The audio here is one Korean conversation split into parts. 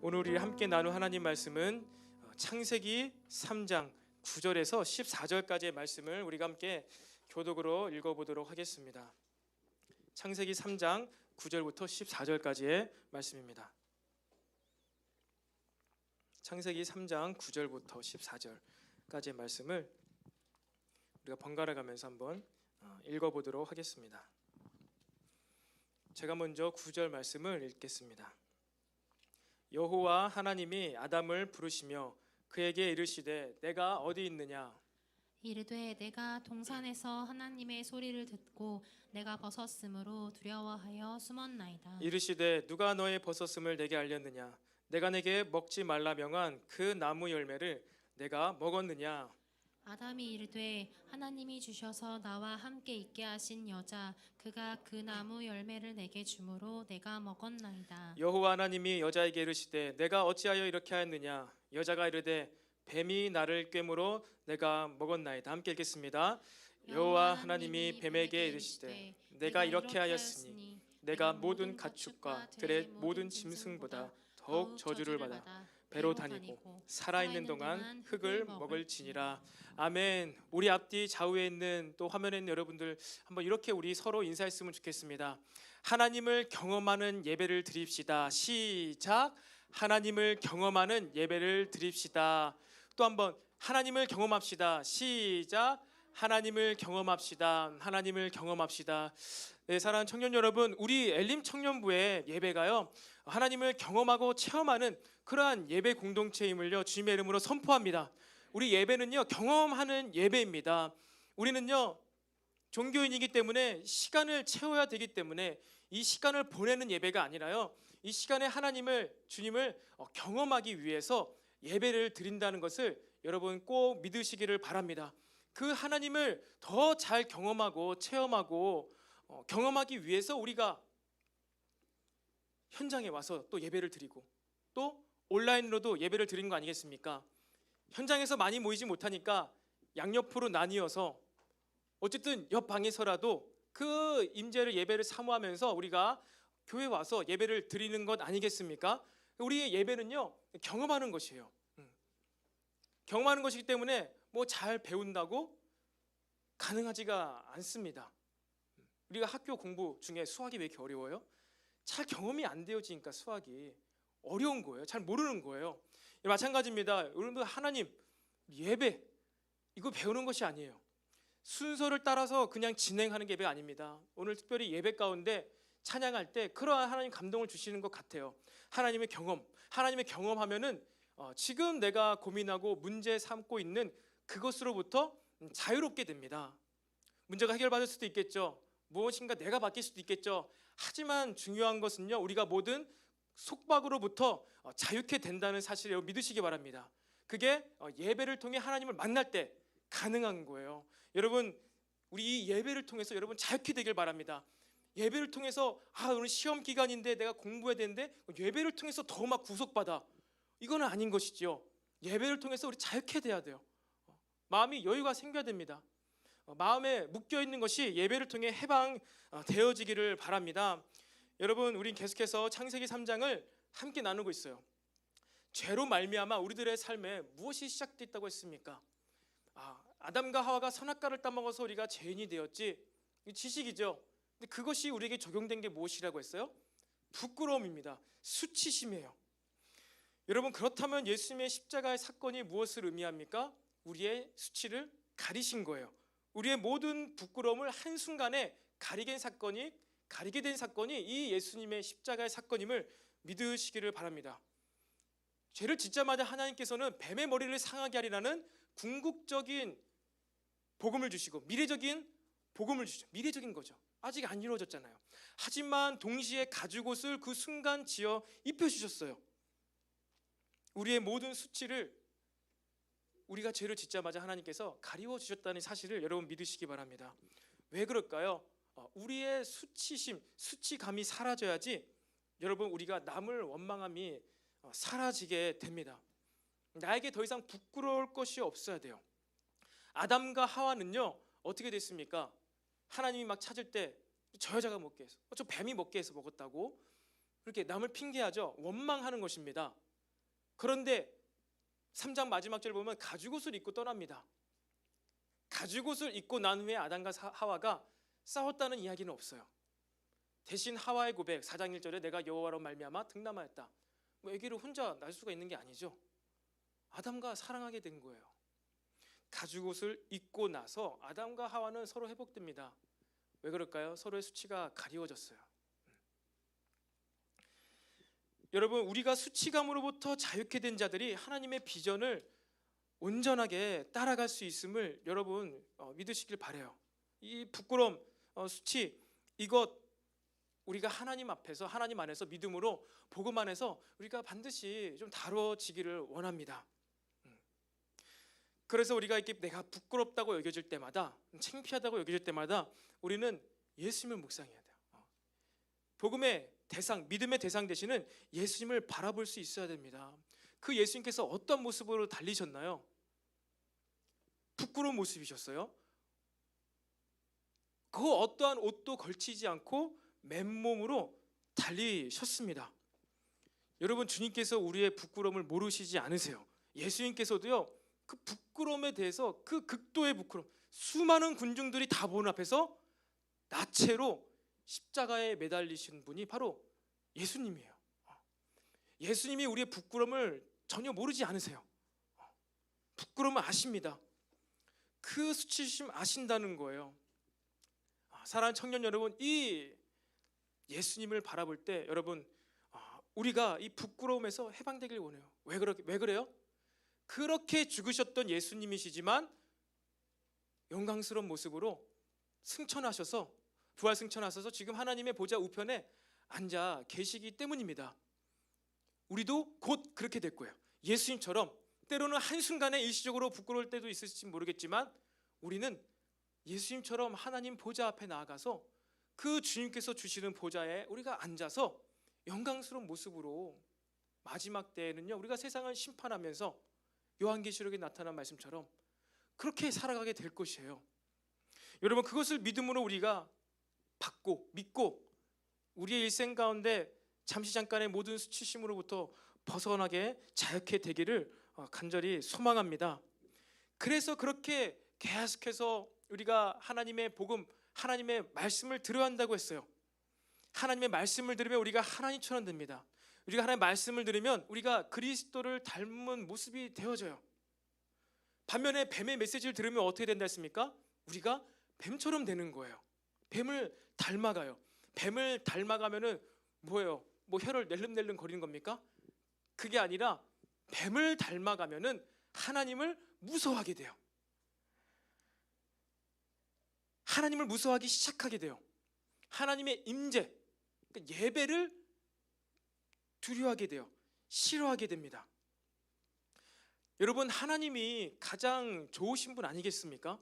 오늘 우리 함께 나눌 하나님 말씀은 창세기 3장 9절에서 14절까지의 말씀을 우리가 함께 교독으로 읽어보도록 하겠습니다. 창세기 3장 9절부터 14절까지의 말씀입니다. 창세기 3장 9절부터 14절까지의 말씀을 우리가 번갈아 가면서 한번 읽어보도록 하겠습니다. 제가 먼저 9절 말씀을 읽겠습니다. 여호와 하나님이 아담을 부르시며 그에게 이르시되 내가 어디 있느냐? 이르되 내가 동산에서 하나님의 소리를 듣고 내가 벗었으므로 두려워하여 숨었나이다. 이르시되 누가 너의 벗었음을 내게 알렸느냐? 내가 내게 먹지 말라 명한 그 나무 열매를 내가 먹었느냐? 아담이 이르되 하나님이 주셔서 나와 함께 있게 하신 여자 그가 그 나무 열매를 내게 주므로 내가 먹었나이다. 여호와 하나님이 여자에게 이르시되 내가 어찌하여 이렇게 하였느냐? 여자가 이르되 뱀이 나를 꿰므로 내가 먹었나이다. 함께 읽겠습니다. 여호와 하나님이 뱀에게 이르시되 내가 이렇게 하였으니 내가 모든 가축과 들의 모든 짐승보다 더욱 저주를 받아 배로 다니고 살아있는 동안 흙을 먹을지니라. 아멘. 우리 앞뒤 좌우에 있는 또 화면에 있는 여러분들 한번 이렇게 우리 서로 인사했으면 좋겠습니다. 하나님을 경험하는 예배를 드립시다. 시작. 하나님을 경험하는 예배를 드립시다. 또 한번 하나님을 경험합시다. 시작. 하나님을 경험합시다. 하나님을 경험합시다. 네, 사랑하는 청년 여러분, 우리 엘림 청년부의 예배가요 하나님을 경험하고 체험하는 그러한 예배 공동체임을요 주님의 이름으로 선포합니다. 우리 예배는요 경험하는 예배입니다. 우리는요 종교인이기 때문에 시간을 채워야 되기 때문에 이 시간을 보내는 예배가 아니라요 이 시간에 하나님을 주님을 경험하기 위해서 예배를 드린다는 것을 여러분 꼭 믿으시기를 바랍니다. 그 하나님을 더 잘 경험하고 체험하고 경험하기 위해서 우리가 현장에 와서 또 예배를 드리고 또 온라인으로도 예배를 드리는 거 아니겠습니까? 현장에서 많이 모이지 못하니까 양옆으로 나뉘어서 어쨌든 옆 방에서라도 그 임재를 예배를 사모하면서 우리가 교회 와서 예배를 드리는 것 아니겠습니까? 우리의 예배는요 경험하는 것이에요. 경험하는 것이기 때문에 뭐 잘 배운다고 가능하지가 않습니다. 우리가 학교 공부 중에 수학이 왜 이렇게 어려워요? 잘 경험이 안 되어지니까 수학이 어려운 거예요. 잘 모르는 거예요. 마찬가지입니다. 여러분들 하나님 예배 이거 배우는 것이 아니에요. 순서를 따라서 그냥 진행하는 게 예배가 아닙니다. 오늘 특별히 예배 가운데 찬양할 때 그러한 하나님 감동을 주시는 것 같아요. 하나님의 경험하면은 지금 내가 고민하고 문제 삼고 있는 그것으로부터 자유롭게 됩니다. 문제가 해결받을 수도 있겠죠. 무엇인가 내가 바뀔 수도 있겠죠. 하지만 중요한 것은요 우리가 모든 속박으로부터 자유케 된다는 사실을 믿으시기 바랍니다. 그게 예배를 통해 하나님을 만날 때 가능한 거예요. 여러분 우리 이 예배를 통해서 여러분 자유케 되길 바랍니다. 예배를 통해서 오늘 시험 기간인데 내가 공부해야 되는데 예배를 통해서 더 막 구속받아 이거는 아닌 것이죠. 예배를 통해서 우리 자유케 돼야 돼요. 마음이 여유가 생겨야 됩니다. 마음에 묶여있는 것이 예배를 통해 해방되어지기를 바랍니다. 여러분 우린 계속해서 창세기 3장을 함께 나누고 있어요. 죄로 말미암아 우리들의 삶에 무엇이 시작됐다고 했습니까? 아담과 하와가 선악과를 따먹어서 우리가 죄인이 되었지. 지식이죠. 근데 그것이 우리에게 적용된 게 무엇이라고 했어요? 부끄러움입니다. 수치심이에요. 여러분 그렇다면 예수님의 십자가의 사건이 무엇을 의미합니까? 우리의 수치를 가리신 거예요. 우리의 모든 부끄러움을 한순간에 가리게 된 사건이 이 예수님의 십자가의 사건임을 믿으시기를 바랍니다. 죄를 짓자마자 하나님께서는 뱀의 머리를 상하게 하리라는 궁극적인 복음을 주시고 미래적인 복음을 주시죠. 미래적인 거죠. 아직 안 이루어졌잖아요. 하지만 동시에 가죽옷을 그 순간 지어 입혀주셨어요. 우리의 모든 수치를 우리가 죄를 짓자마자 하나님께서 가리워 주셨다는 사실을 여러분 믿으시기 바랍니다. 왜 그럴까요? 우리의 수치감이 사라져야지 여러분 우리가 남을 원망함이 사라지게 됩니다. 나에게 더 이상 부끄러울 것이 없어야 돼요. 아담과 하와는요 어떻게 됐습니까? 하나님이 막 찾을 때 저 여자가 먹게 해서 저 뱀이 먹게 해서 먹었다고 그렇게 남을 핑계하죠. 원망하는 것입니다. 그런데 3장 마지막 절 보면 가죽옷을 입고 떠납니다. 가죽옷을 입고 난 후에 아담과 하와가 싸웠다는 이야기는 없어요. 대신 하와의 고백 4장 1절에 내가 여호와로 말미암아 등남하였다. 뭐 아기를 혼자 낳을 수가 있는 게 아니죠. 아담과 사랑하게 된 거예요. 가죽옷을 입고 나서 아담과 하와는 서로 회복됩니다. 왜 그럴까요? 서로의 수치가 가리워졌어요. 여러분, 우리가 수치감으로부터 자유케 된 자들이 하나님의 비전을 온전하게 따라갈 수 있음을 여러분 믿으시길 바라요. 이 부끄러움, 수치, 이것 우리가 하나님 앞에서, 하나님 안에서 믿음으로, 복음 안에서 우리가 반드시 좀 다뤄지기를 원합니다. 그래서 우리가 이렇게 내가 부끄럽다고 여겨질 때마다, 창피하다고 여겨질 때마다 우리는 예수님을 묵상해야 돼요. 복음의 대상, 믿음의 대상 되시는 예수님을 바라볼 수 있어야 됩니다. 그 예수님께서 어떤 모습으로 달리셨나요? 부끄러운 모습이셨어요. 그 어떠한 옷도 걸치지 않고 맨몸으로 달리셨습니다. 여러분, 주님께서 우리의 부끄러움을 모르시지 않으세요. 예수님께서도요, 그 부끄러움에 대해서, 그 극도의 부끄러움, 수많은 군중들이 다 보는 앞에서 나체로 십자가에 매달리신 분이 바로 예수님이에요. 예수님이 우리의 부끄러움을 전혀 모르지 않으세요. 부끄러움을 아십니다. 그 수치심 아신다는 거예요. 사랑하는 청년 여러분, 이 예수님을 바라볼 때 여러분, 우리가 이 부끄러움에서 해방되길 원해요. 왜 그래요? 그렇게 죽으셨던 예수님이시지만 영광스러운 모습으로 승천하셔서, 부활 승천하셔서 지금 하나님의 보좌 우편에 앉아 계시기 때문입니다. 우리도 곧 그렇게 될 거예요. 예수님처럼 때로는 한순간에 일시적으로 부끄러울 때도 있을지 모르겠지만 우리는 예수님처럼 하나님 보좌 앞에 나아가서 그 주님께서 주시는 보좌에 우리가 앉아서 영광스러운 모습으로 마지막 때에는요, 우리가 세상을 심판하면서 요한계시록에 나타난 말씀처럼 그렇게 살아가게 될 것이에요. 여러분, 그것을 믿음으로 우리가 받고 믿고 우리의 일생 가운데 잠시 잠깐의 모든 수치심으로부터 벗어나게 자유케 되기를 간절히 소망합니다. 그래서 그렇게 계속해서 우리가 하나님의 복음, 하나님의 말씀을 들어야 한다고 했어요. 하나님의 말씀을 들으면 우리가 하나님처럼 됩니다. 우리가 하나님의 말씀을 들으면 우리가 그리스도를 닮은 모습이 되어져요. 반면에 뱀의 메시지를 들으면 어떻게 된다 했습니까? 우리가 뱀처럼 되는 거예요. 뱀을 닮아가요. 뱀을 닮아가면은 뭐예요? 뭐 혀를 낼름낼름 거리는 겁니까? 그게 아니라 뱀을 닮아가면은 하나님을 무서워하게 돼요. 하나님을 무서워하기 시작하게 돼요. 하나님의 임재, 그러니까 예배를 두려워하게 돼요. 싫어하게 됩니다. 여러분, 하나님이 가장 좋으신 분 아니겠습니까?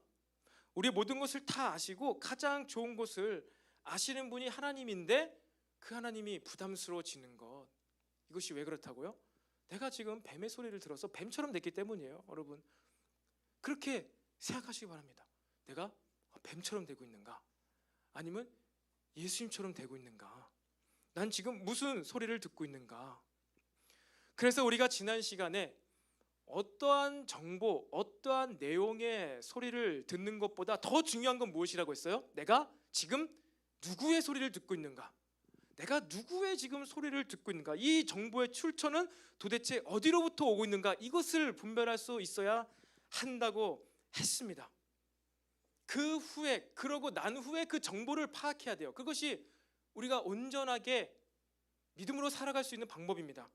우리 모든 것을 다 아시고 가장 좋은 것을 아시는 분이 하나님인데 그 하나님이 부담스러워지는 것, 이것이 왜 그렇다고요? 내가 지금 뱀의 소리를 들어서 뱀처럼 됐기 때문이에요. 여러분, 그렇게 생각하시기 바랍니다. 내가 뱀처럼 되고 있는가? 아니면 예수님처럼 되고 있는가? 난 지금 무슨 소리를 듣고 있는가? 그래서 우리가 지난 시간에 어떠한 정보, 어떠한 내용의 소리를 듣는 것보다 더 중요한 건 무엇이라고 했어요? 내가 지금 누구의 소리를 듣고 있는가? 내가 누구의 지금 소리를 듣고 있는가? 이 정보의 출처는 도대체 어디로부터 오고 있는가? 이것을 분별할 수 있어야 한다고 했습니다. 그 후에, 그러고 난 후에 그 정보를 파악해야 돼요. 그것이 우리가 온전하게 믿음으로 살아갈 수 있는 방법입니다.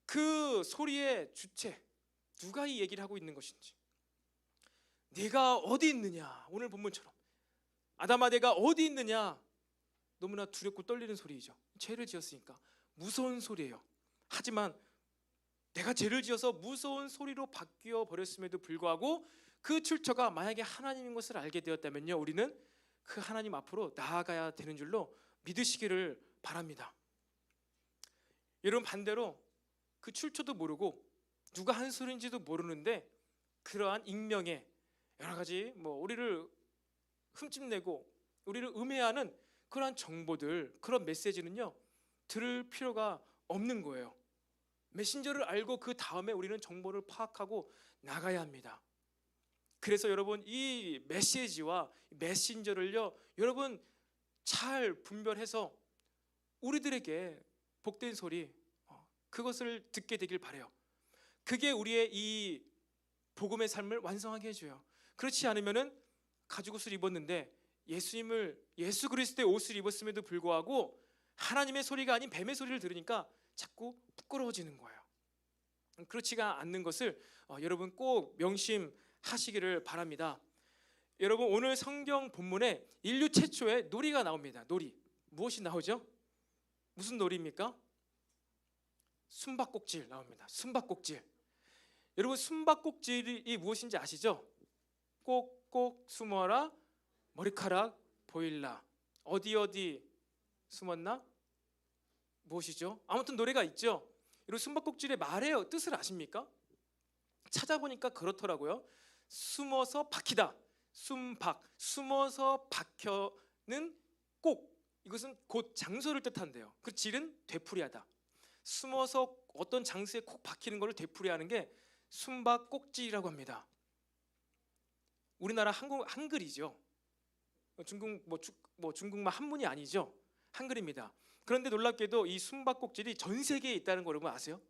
그 소리의 주체, 누가 이 얘기를 하고 있는 것인지, 네가 어디 있느냐, 오늘 본문처럼 아담아 내가 어디 있느냐, 너무나 두렵고 떨리는 소리이죠. 죄를 지었으니까 무서운 소리예요. 하지만 내가 죄를 지어서 무서운 소리로 바뀌어 버렸음에도 불구하고 그 출처가 만약에 하나님인 것을 알게 되었다면요, 우리는 그 하나님 앞으로 나아가야 되는 줄로 믿으시기를 바랍니다. 여러분, 반대로 그 출처도 모르고 누가 한 소리인지도 모르는데 그러한 익명의 여러 가지 우리를 흠집내고 우리를 음해하는 그러한 정보들, 그런 메시지는요, 들을 필요가 없는 거예요. 메신저를 알고 그 다음에 우리는 정보를 파악하고 나가야 합니다. 그래서 여러분 이 메시지와 메신저를요, 여러분 잘 분별해서 우리들에게 복된 소리, 그것을 듣게 되길 바라요. 그게 우리의 이 복음의 삶을 완성하게 해줘요. 그렇지 않으면은 가죽옷을 입었는데 예수 그리스도의 옷을 입었음에도 불구하고 하나님의 소리가 아닌 뱀의 소리를 들으니까 자꾸 부끄러워지는 거예요. 그렇지가 않는 것을 여러분 꼭 명심하시기를 바랍니다. 여러분 오늘 성경 본문에 인류 최초의 놀이가 나옵니다. 놀이. 무엇이 나오죠? 무슨 놀이입니까? 숨바꼭질 나옵니다. 숨바꼭질. 여러분 숨바꼭질이 무엇인지 아시죠? 꼭꼭 숨어라 머리카락 보일라. 어디 숨었나? 무엇이죠? 아무튼 노래가 있죠. 여러분 숨바꼭질의 말의 뜻을 아십니까? 찾아보니까 그렇더라고요. 숨어서 박히다. 숨박. 숨어서 박혀는 꼭. 이것은 곧 장소를 뜻한대요. 그 질은 되풀이하다. 숨어서 어떤 장소에 콕 박히는 것을 되풀이하는 게 숨바꼭질이라고 합니다. 우리나라 한글이죠. 중국말 한문이 아니죠. 한글입니다. 그런데 놀랍게도 이 숨바꼭질이 전 세계에 있다는 거 여러분 아세요?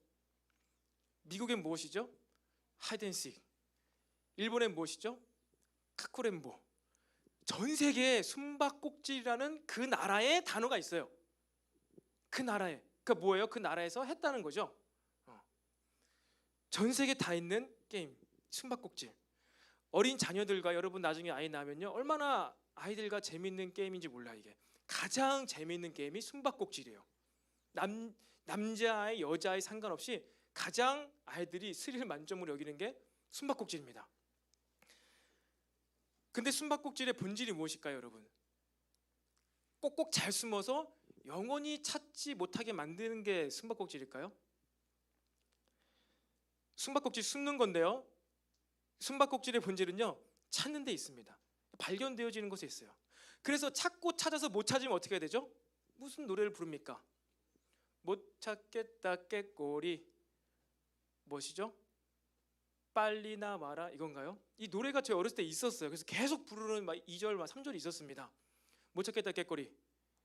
미국엔 무엇이죠? 하이드앤식. 일본엔 무엇이죠? 카쿠렌보. 전 세계에 숨바꼭질이라는 그 나라의 단어가 있어요. 그 나라에. 그러니까 뭐예요? 그 나라에서 했다는 거죠. 전 세계 다 있는 게임 숨바꼭질. 어린 자녀들과 여러분 나중에 아이 낳으면요, 얼마나 아이들과 재밌는 게임인지 몰라. 이게 가장 재밌는 게임이 숨바꼭질이에요. 남자아이 여자아이 상관없이 가장 아이들이 스릴 만점으로 여기는 게 숨바꼭질입니다. 근데 숨바꼭질의 본질이 무엇일까요, 여러분? 꼭꼭 잘 숨어서 영원히 찾지 못하게 만드는 게 숨바꼭질일까요? 숨바꼭질 숨는 건데요, 숨바꼭질의 본질은요, 찾는 데 있습니다. 발견되어지는 것에 있어요. 그래서 찾고 찾아서 못 찾으면 어떻게 해야 되죠? 무슨 노래를 부릅니까? 못 찾겠다 깨꼬리. 무엇이죠? 빨리 나와라 이건가요? 이 노래가 제 어렸을 때 있었어요. 그래서 계속 부르는 2절, 3절이 있었습니다. 못 찾겠다 깨꼬리,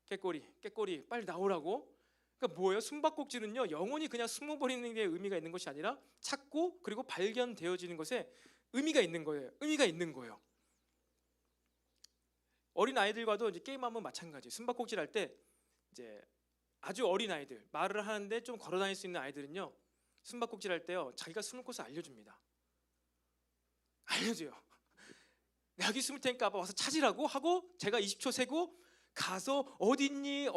깨꼬리, 깨꼬리 빨리 나오라고. 그러니까 뭐예요? 숨바꼭질은요, 영원히 그냥 숨어버리는 게 의미가 있는 것이 아니라 찾고 그리고 발견되어지는 것에 의미가 있는 거예요. 의미가 있는 거예요. 어린 아이들과도 이제 게임하면 마찬가지. 숨바꼭질 할 때 이제 아주 어린 아이들, 말을 하는데 좀 걸어다닐 수 있는 아이들은요, 숨바꼭질 할 때요, 자기가 숨을 곳을 알려줍니다. 알려줘요. 내가 여기 숨을 테니까 와서 찾으라고 하고, 제가 20초 세고 가서 어딨니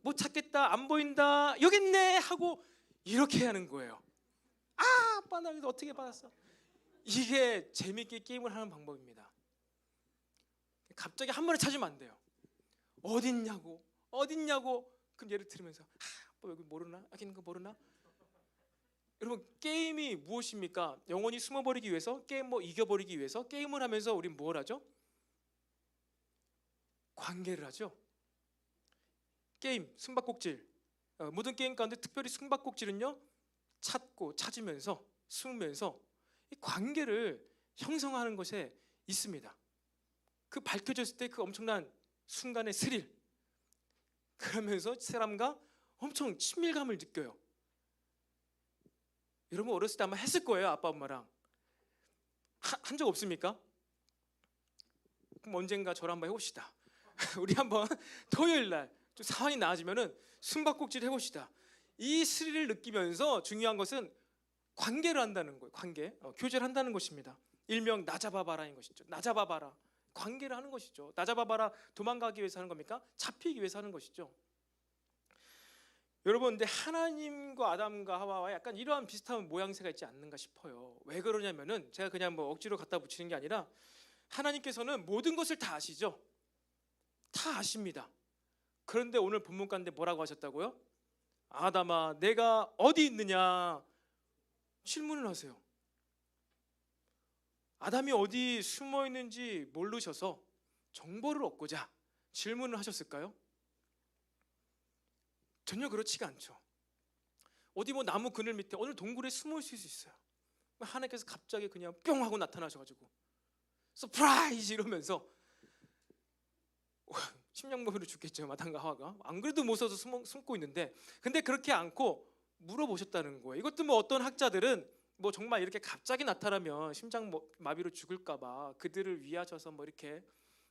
못 찾겠다, 안 보인다, 여기 있네 하고 이렇게 하는 거예요. 아, 아빠 나 여기서 어떻게 받았어? 이게 재밌게 게임을 하는 방법입니다. 갑자기 한 번에 찾으면 안 돼요. 어딨냐고 그럼 얘를 들으면서 아빠 여기 모르나? 여기 있는 거 모르나? 여러분 게임이 무엇입니까? 영원히 숨어버리기 위해서, 게임 이겨버리기 위해서 게임을 하면서 우린 뭘 하죠? 관계를 하죠. 게임, 숨바꼭질, 모든 게임 가운데 특별히 숨바꼭질은요, 찾고 찾으면서 숨으면서 이 관계를 형성하는 것에 있습니다. 그 밝혀졌을 때 그 엄청난 순간의 스릴, 그러면서 사람과 엄청 친밀감을 느껴요. 여러분 어렸을 때 아마 했을 거예요. 아빠 엄마랑 한 적 없습니까? 그럼 언젠가 저랑 한번 해봅시다. 우리 한번 토요일 날 좀 상황이 나아지면은 숨바꼭질 해봅시다. 이 스릴을 느끼면서 중요한 것은 관계를 한다는 거예요. 관계, 교제를 한다는 것입니다. 일명 나잡아봐라인 것이죠. 나잡아봐라, 관계를 하는 것이죠. 나잡아봐라, 도망가기 위해서 하는 겁니까? 잡히기 위해서 하는 것이죠. 여러분, 근데 하나님과 아담과 하와와 약간 이러한 비슷한 모양새가 있지 않는가 싶어요. 왜 그러냐면은 제가 그냥 억지로 갖다 붙이는 게 아니라 하나님께서는 모든 것을 다 아시죠. 다 아십니다. 그런데 오늘 본문 가운데 뭐라고 하셨다고요? 아담아, 내가 어디 있느냐 질문을 하세요. 아담이 어디 숨어 있는지 모르셔서 정보를 얻고자 질문을 하셨을까요? 전혀 그렇지가 않죠. 어디 뭐 나무 그늘 밑에 어느 동굴에 숨어 있을 수 있어요. 하나님께서 갑자기 그냥 뿅 하고 나타나셔가지고 서프라이즈 이러면서 심장마비로 죽겠죠. 아담과 하와가 안 그래도 못 써서 숨고 있는데, 근데 그렇게 않고 물어보셨다는 거예요. 이것도 뭐 어떤 학자들은 뭐 정말 이렇게 갑자기 나타나면 심장마비로 죽을까봐 그들을 위하셔서 뭐 이렇게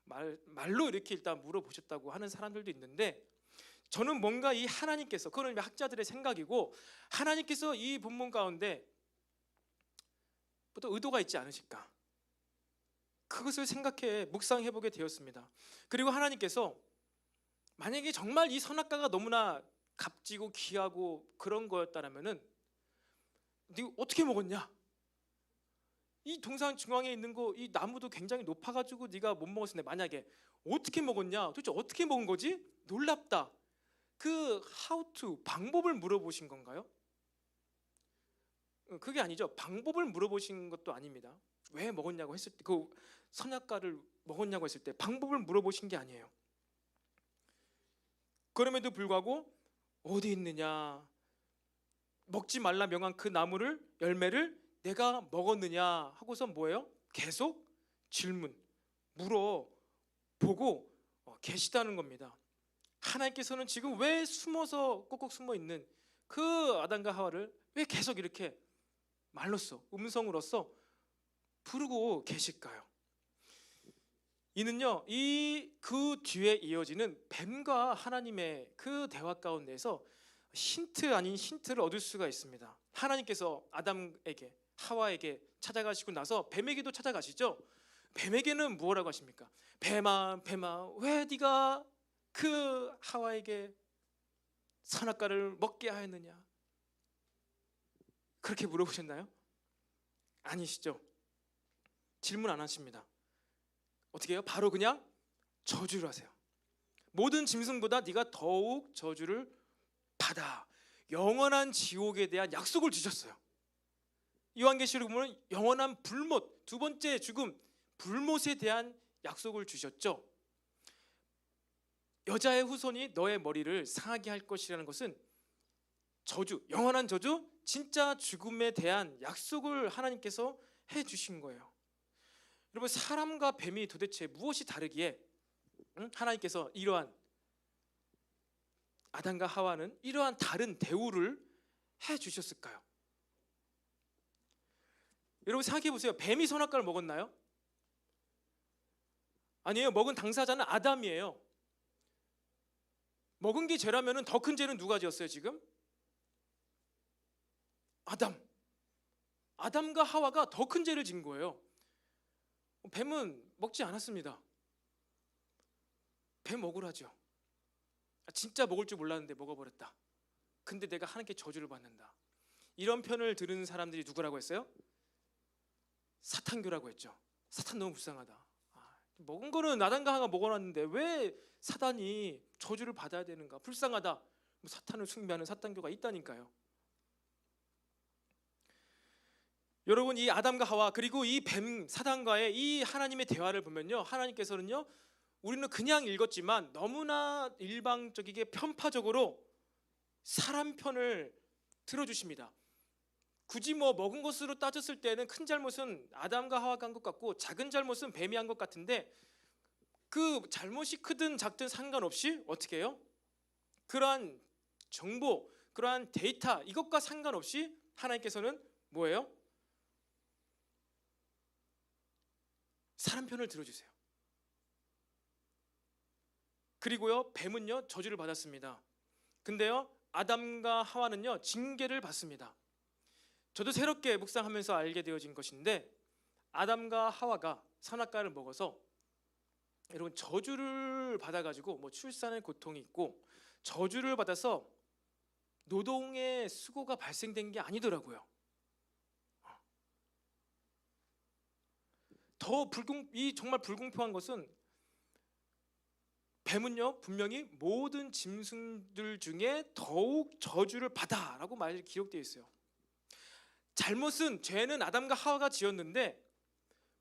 말로 이렇게 일단 물어보셨다고 하는 사람들도 있는데, 저는 뭔가 이 하나님께서, 그건 학자들의 생각이고, 하나님께서 이 본문 가운데 또 의도가 있지 않으실까, 그것을 생각해 묵상해 보게 되었습니다. 그리고 하나님께서 만약에 정말 이 선악과가 너무나 값지고 귀하고 그런 거였다면은 네가 어떻게 먹었냐? 이 동상 중앙에 있는 거, 이 나무도 굉장히 높아가지고 네가 못 먹었을 때 만약에 어떻게 먹었냐? 도대체 어떻게 먹은 거지? 놀랍다. 그 how to, 방법을 물어보신 건가요? 그게 아니죠. 방법을 물어보신 것도 아닙니다. 왜 먹었냐고 했을 때, 그 선악과를 먹었냐고 했을 때 방법을 물어보신 게 아니에요. 그럼에도 불구하고 어디 있느냐, 먹지 말라 명한 그 나무를, 열매를 내가 먹었느냐 하고서 뭐예요? 계속 질문, 물어보고 계시다는 겁니다. 하나님께서는 지금 왜 숨어서 꼭꼭 숨어 있는 그 아담과 하와를 왜 계속 이렇게 말로써, 음성으로써 부르고 계실까요? 이는요, 그 뒤에 이어지는 뱀과 하나님의 그 대화 가운데서 힌트 아닌 힌트를 얻을 수가 있습니다. 하나님께서 아담에게, 하와에게 찾아가시고 나서 뱀에게도 찾아가시죠. 뱀에게는 무엇라고 하십니까? 뱀아, 뱀아, 왜 네가 그 하와에게 선악과를 먹게 하였느냐? 그렇게 물어보셨나요? 아니시죠. 질문 안 하십니다. 어떻게 해요? 바로 그냥 저주를 하세요. 모든 짐승보다 네가 더욱 저주를 받아. 영원한 지옥에 대한 약속을 주셨어요. 요한계시록 보면 영원한 불못, 두 번째 죽음, 불못에 대한 약속을 주셨죠. 여자의 후손이 너의 머리를 상하게 할 것이라는 것은 저주, 영원한 저주, 진짜 죽음에 대한 약속을 하나님께서 해주신 거예요. 여러분, 사람과 뱀이 도대체 무엇이 다르기에 하나님께서 이러한 아담과 하와는 이러한 다른 대우를 해주셨을까요? 여러분 생각해 보세요. 뱀이 선악과를 먹었나요? 아니에요. 먹은 당사자는 아담이에요. 먹은 게 죄라면 더 큰 죄는 누가 지었어요 지금? 아담과 하와가 더 큰 죄를 진 거예요. 뱀은 먹지 않았습니다. 뱀 억울하죠. 진짜 먹을 줄 몰랐는데 먹어버렸다. 근데 내가 하나님께 저주를 받는다. 이런 편을 들은 사람들이 누구라고 했어요? 사탄교라고 했죠. 사탄 너무 불쌍하다. 먹은 거는 아담과 하와가 먹어놨는데 왜 사단이 저주를 받아야 되는가? 불쌍하다. 사탄을 숭배하는 사탄교가 있다니까요. 여러분, 이 아담과 하와 그리고 이 뱀 사단과의 이 하나님의 대화를 보면요, 하나님께서는요, 우리는 그냥 읽었지만 너무나 일방적이게 편파적으로 사람 편을 들어주십니다. 굳이 뭐 먹은 것으로 따졌을 때는 큰 잘못은 아담과 하와가 한 것 같고 작은 잘못은 뱀이 한 것 같은데, 그 잘못이 크든 작든 상관없이 어떻게 해요? 그러한 정보, 그러한 데이터, 이것과 상관없이 하나님께서는 뭐예요? 사람 편을 들어주세요. 그리고요, 뱀은요 저주를 받았습니다. 근데요, 아담과 하와는요 징계를 받습니다. 저도 새롭게 묵상하면서 알게 되어진 것인데, 아담과 하와가 선악과를 먹어서 여러분 저주를 받아가지고 뭐 출산의 고통이 있고 저주를 받아서 노동의 수고가 발생된 게 아니더라고요. 이 정말 불공평한 것은 뱀은요 분명히 모든 짐승들 중에 더욱 저주를 받아라고 말이 기록되어 있어요. 잘못은, 죄는 아담과 하와가 지었는데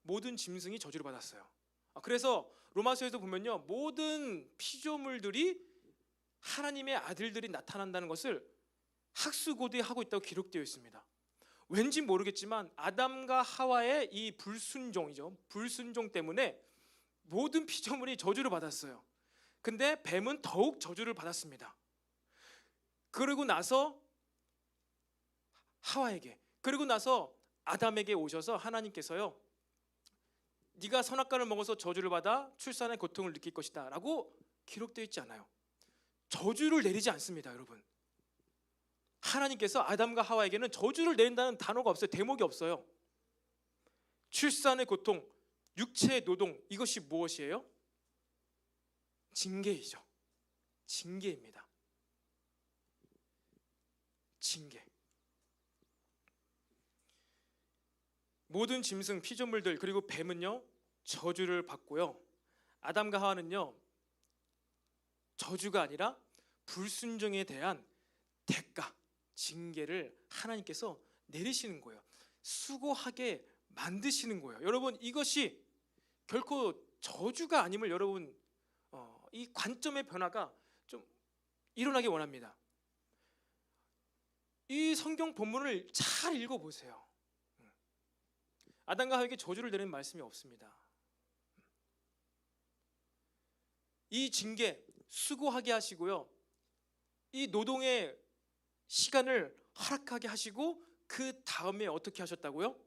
모든 짐승이 저주를 받았어요. 그래서 로마서에서 보면요, 모든 피조물들이 하나님의 아들들이 나타난다는 것을 학수고대하고 있다고 기록되어 있습니다. 왠지 모르겠지만 아담과 하와의 이 불순종 때문에 모든 피조물이 저주를 받았어요. 근데 뱀은 더욱 저주를 받았습니다. 그리고 나서 하와에게, 그리고 나서 아담에게 오셔서 하나님께서요, 네가 선악과를 먹어서 저주를 받아 출산의 고통을 느낄 것이다 라고 기록되어 있지 않아요. 저주를 내리지 않습니다, 여러분. 하나님께서 아담과 하와에게는 저주를 내린다는 단어가 없어요. 대목이 없어요. 출산의 고통, 육체의 노동, 이것이 무엇이에요? 징계이죠. 징계입니다. 징계. 모든 짐승, 피조물들, 그리고 뱀은요 저주를 받고요, 아담과 하와는요 저주가 아니라 불순종에 대한 대가, 징계를 하나님께서 내리시는 거예요. 수고하게 만드시는 거예요. 여러분, 이것이 결코 저주가 아님을 여러분 이 관점의 변화가 좀 일어나기 원합니다. 이 성경 본문을 잘 읽어보세요. 아담과 하와에게 저주를 내리는 말씀이 없습니다. 이 징계, 수고하게 하시고요, 이 노동의 시간을 허락하게 하시고 그 다음에 어떻게 하셨다고요?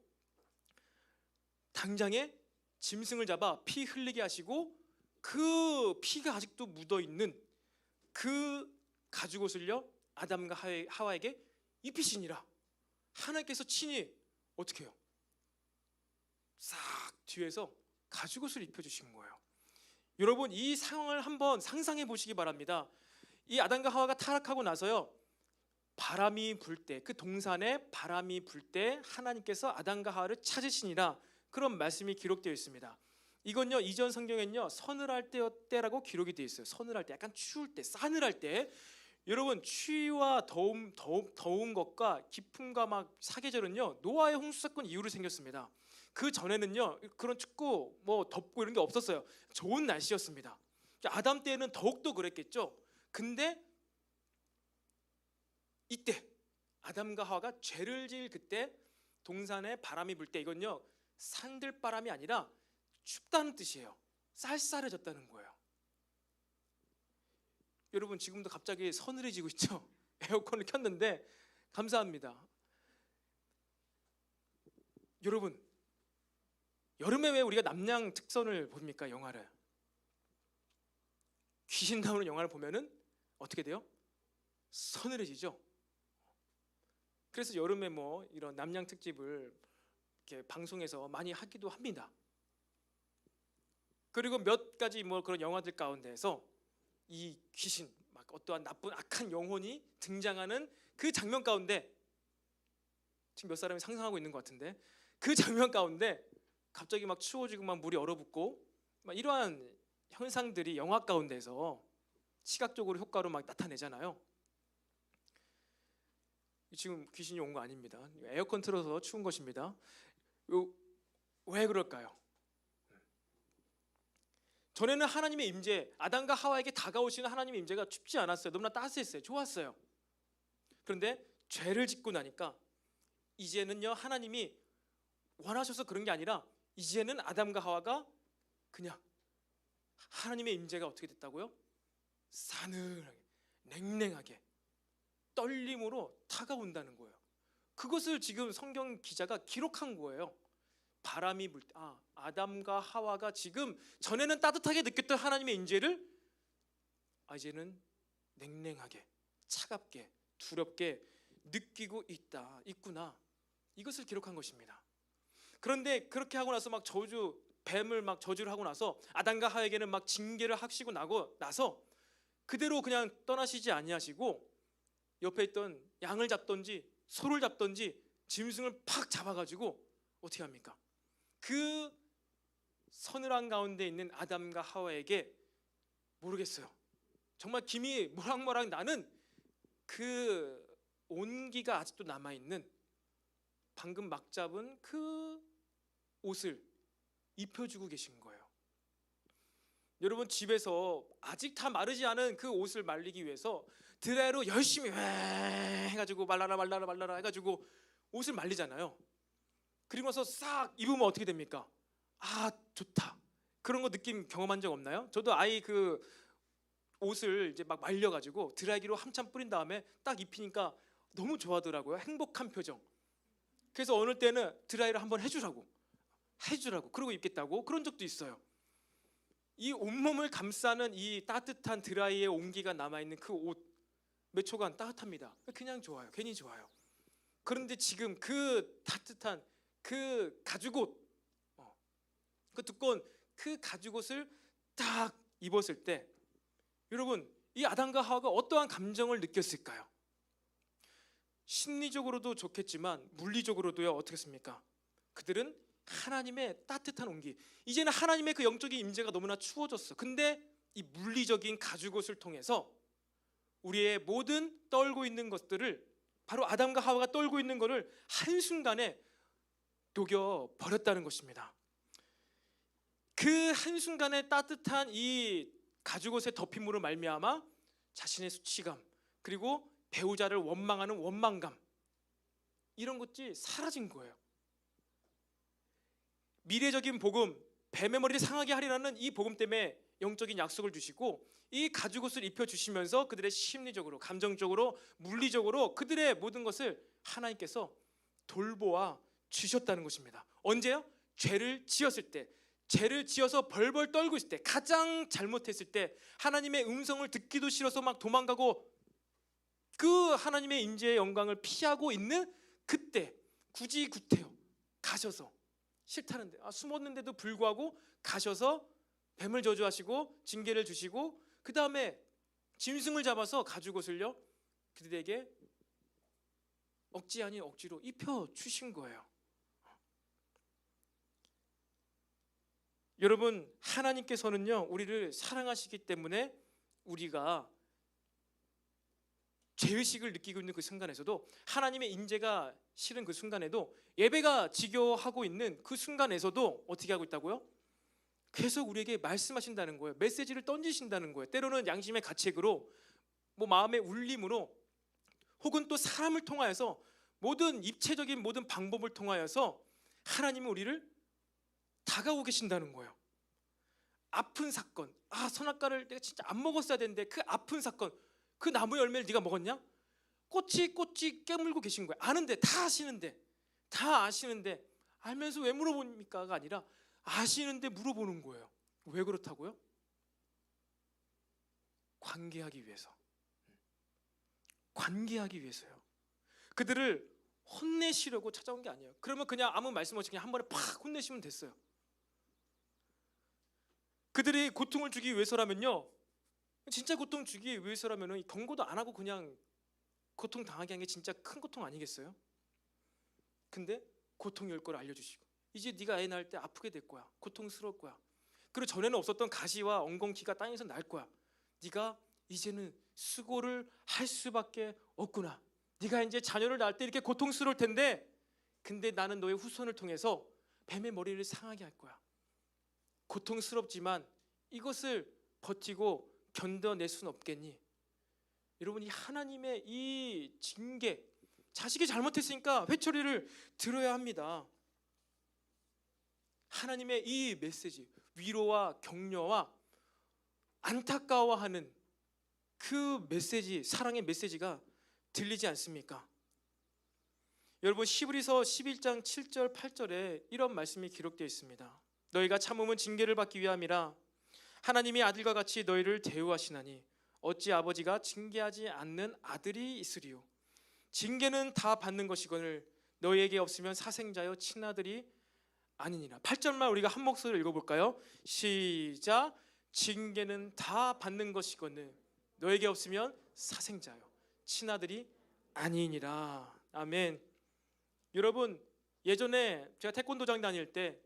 당장에 짐승을 잡아 피 흘리게 하시고 그 피가 아직도 묻어있는 그 가죽옷을요 아담과 하와에게 입히시니라. 하나님께서 친히 어떻게 해요? 싹 뒤에서 가죽옷을 입혀주신 거예요. 여러분, 이 상황을 한번 상상해 보시기 바랍니다. 이 아담과 하와가 타락하고 나서요, 바람이 불 때, 그 동산에 바람이 불 때 하나님께서 아담과 하와를 찾으시니라, 그런 말씀이 기록되어 있습니다. 이건요 이전 성경엔요 서늘할 때라고 기록이 되어 있어요. 서늘할 때, 약간 추울 때, 싸늘할 때. 여러분, 추위와 더운 것과 기품과 막 사계절은요 노아의 홍수 사건 이후로 생겼습니다. 그 전에는요 그런 춥고 뭐 덥고 이런 게 없었어요. 좋은 날씨였습니다. 아담 때는 더욱더 그랬겠죠. 근데 이때 아담과 하와가 죄를 지을 그때 동산에 바람이 불 때, 이건요 산들바람이 아니라 춥다는 뜻이에요. 쌀쌀해졌다는 거예요. 여러분, 지금도 갑자기 서늘해지고 있죠. 에어컨을 켰는데 감사합니다. 여러분, 여름에 왜 우리가 남양 특선을 봅니까? 영화를, 귀신 나오는 영화를 보면은 어떻게 돼요? 서늘해지죠. 그래서 여름에 뭐 이런 남양 특집을 이렇게 방송에서 많이 하기도 합니다. 그리고 몇 가지 뭐 그런 영화들 가운데에서 이 귀신, 막 어떠한 나쁜 악한 영혼이 등장하는 그 장면 가운데, 지금 몇 사람이 상상하고 있는 것 같은데, 그 장면 가운데 갑자기 막 추워지고 막 물이 얼어붙고 막 이러한 현상들이 영화 가운데서 시각적으로 효과로 막 나타내잖아요. 지금 귀신이 온 거 아닙니다. 에어컨 틀어서 추운 것입니다. 왜 그럴까요? 전에는 하나님의 임재, 아담과 하와에게 다가오시는 하나님의 임재가 춥지 않았어요. 너무나 따스했어요. 좋았어요. 그런데 죄를 짓고 나니까 이제는요 하나님이 원하셔서 그런 게 아니라 이제는 아담과 하와가 그냥 하나님의 임재가 어떻게 됐다고요? 사늘하게, 냉랭하게, 떨림으로 다가온다는 거예요. 그것을 지금 성경 기자가 기록한 거예요. 바람이 불 때, 아담과 하와가 지금 전에는 따뜻하게 느꼈던 하나님의 임재를 이제는 냉랭하게, 차갑게, 두렵게 느끼고 있구나. 이것을 기록한 것입니다. 그런데 그렇게 하고 나서 막 뱀을 막 저주를 하고 나서 아담과 하와에게는 막 징계를 하시고 나서 그대로 그냥 떠나시지 아니하시고 옆에 있던 양을 잡던지 소를 잡던지 짐승을 팍 잡아가지고 어떻게 합니까? 그 서늘한 가운데 있는 아담과 하와에게, 모르겠어요, 정말 김이 모락모락 나는 그 온기가 아직도 남아있는 방금 막 잡은 그 옷을 입혀주고 계신 거예요. 여러분, 집에서 아직 다 마르지 않은 그 옷을 말리기 위해서 드라이로 열심히 해가지고 말라라 해가지고 옷을 말리잖아요. 그리고 나서 싹 입으면 어떻게 됩니까? 아, 좋다. 그런 거 느낌 경험한 적 없나요? 저도 아이 그 옷을 이제 막 말려가지고 드라이기로 한참 뿌린 다음에 딱 입히니까 너무 좋아하더라고요. 행복한 표정. 그래서 어느 때는 드라이를 한번 해주라고 그러고 입겠다고 그런 적도 있어요. 이 온몸을 감싸는 이 따뜻한 드라이의 온기가 남아있는 그 옷 몇 초간 따뜻합니다. 그냥 좋아요. 괜히 좋아요. 그런데 지금 그 따뜻한 그 가죽옷, 그 두꺼운 그 가죽옷을 딱 입었을 때 여러분, 이 아담과 하와가 어떠한 감정을 느꼈을까요? 심리적으로도 좋겠지만 물리적으로도요, 어떻겠습니까? 그들은 하나님의 따뜻한 온기, 이제는 하나님의 그 영적인 임재가 너무나 추워졌어. 근데 이 물리적인 가죽옷을 통해서 우리의 모든 떨고 있는 것들을, 바로 아담과 하와가 떨고 있는 것을 한순간에 녹여 버렸다는 것입니다. 그 한순간에 따뜻한 이 가죽옷의 덮임으로 말미암아 자신의 수치감, 그리고 배우자를 원망하는 원망감, 이런 것이 사라진 거예요. 미래적인 복음, 뱀의 머리를 상하게 하리라는 이 복음 때문에 영적인 약속을 주시고 이 가죽옷을 입혀주시면서 그들의 심리적으로, 감정적으로, 물리적으로 그들의 모든 것을 하나님께서 돌보아 주셨다는 것입니다. 언제요? 죄를 지었을 때, 죄를 지어서 벌벌 떨고 있을 때, 가장 잘못했을 때, 하나님의 음성을 듣기도 싫어서 막 도망가고 그 하나님의 임재의 영광을 피하고 있는 그때 굳이 구태여 가셔서, 싫다는데 숨었는데도 불구하고 가셔서 뱀을 저주하시고 징계를 주시고 그 다음에 짐승을 잡아서 가죽옷을요 그들에게 억지 아닌 억지로 입혀주신 거예요. 여러분, 하나님께서는요 우리를 사랑하시기 때문에 우리가 죄의식을 느끼고 있는 그 순간에서도, 하나님의 임재가 싫은 그 순간에도, 예배가 지겨워하고 있는 그 순간에서도 어떻게 하고 있다고요? 계속 우리에게 말씀하신다는 거예요. 메시지를 던지신다는 거예요. 때로는 양심의 가책으로, 마음의 울림으로, 혹은 또 사람을 통하여서, 모든 입체적인 모든 방법을 통하여서 하나님은 우리를 다가오고 계신다는 거예요. 아픈 사건, 선악과를 내가 진짜 안 먹었어야 되는데 그 아픈 사건, 그 나무 열매를 네가 먹었냐? 꼬치 깨물고 계신 거예요. 아는데, 다 아시는데 알면서 왜 물어봅니까가 아니라 아시는데 물어보는 거예요. 왜 그렇다고요? 관계하기 위해서. 관계하기 위해서요. 그들을 혼내시려고 찾아온 게 아니에요. 그러면 그냥 아무 말씀 없이 그냥 한 번에 팍 혼내시면 됐어요. 그들이 고통을 주기 위해서라면요, 진짜 고통 주기 위해서라면 경고도 안 하고 그냥 고통 당하게 한 게 진짜 큰 고통 아니겠어요? 근데 고통이 올 걸 알려주시고, 이제 네가 애 낳을 때 아프게 될 거야, 고통스러울 거야, 그리고 전에는 없었던 가시와 엉겅퀴가 땅에서 날 거야, 네가 이제는 수고를 할 수밖에 없구나, 네가 이제 자녀를 낳을 때 이렇게 고통스러울 텐데, 근데 나는 너의 후손을 통해서 뱀의 머리를 상하게 할 거야. 고통스럽지만 이것을 버티고 견뎌낼 수는 없겠니? 여러분, 이 하나님의 이 징계, 자식이 잘못했으니까 회초리를 들어야 합니다. 하나님의 이 메시지, 위로와 격려와 안타까워하는 그 메시지, 사랑의 메시지가 들리지 않습니까? 여러분, 히브리서 11장 7절 8절에 이런 말씀이 기록되어 있습니다. 너희가 참음은 징계를 받기 위함이라 하나님이 아들과 같이 너희를 대우하시나니 어찌 아버지가 징계하지 않는 아들이 있으리요. 징계는 다 받는 것이거늘 너희에게 없으면 사생자여 친아들이 아니니라. 8절만 우리가 한 목소리로 읽어볼까요? 시작. 징계는 다 받는 것이거늘 너에게 없으면 사생자요 친아들이 아니니라. 아멘. 여러분, 예전에 제가 태권도장 다닐 때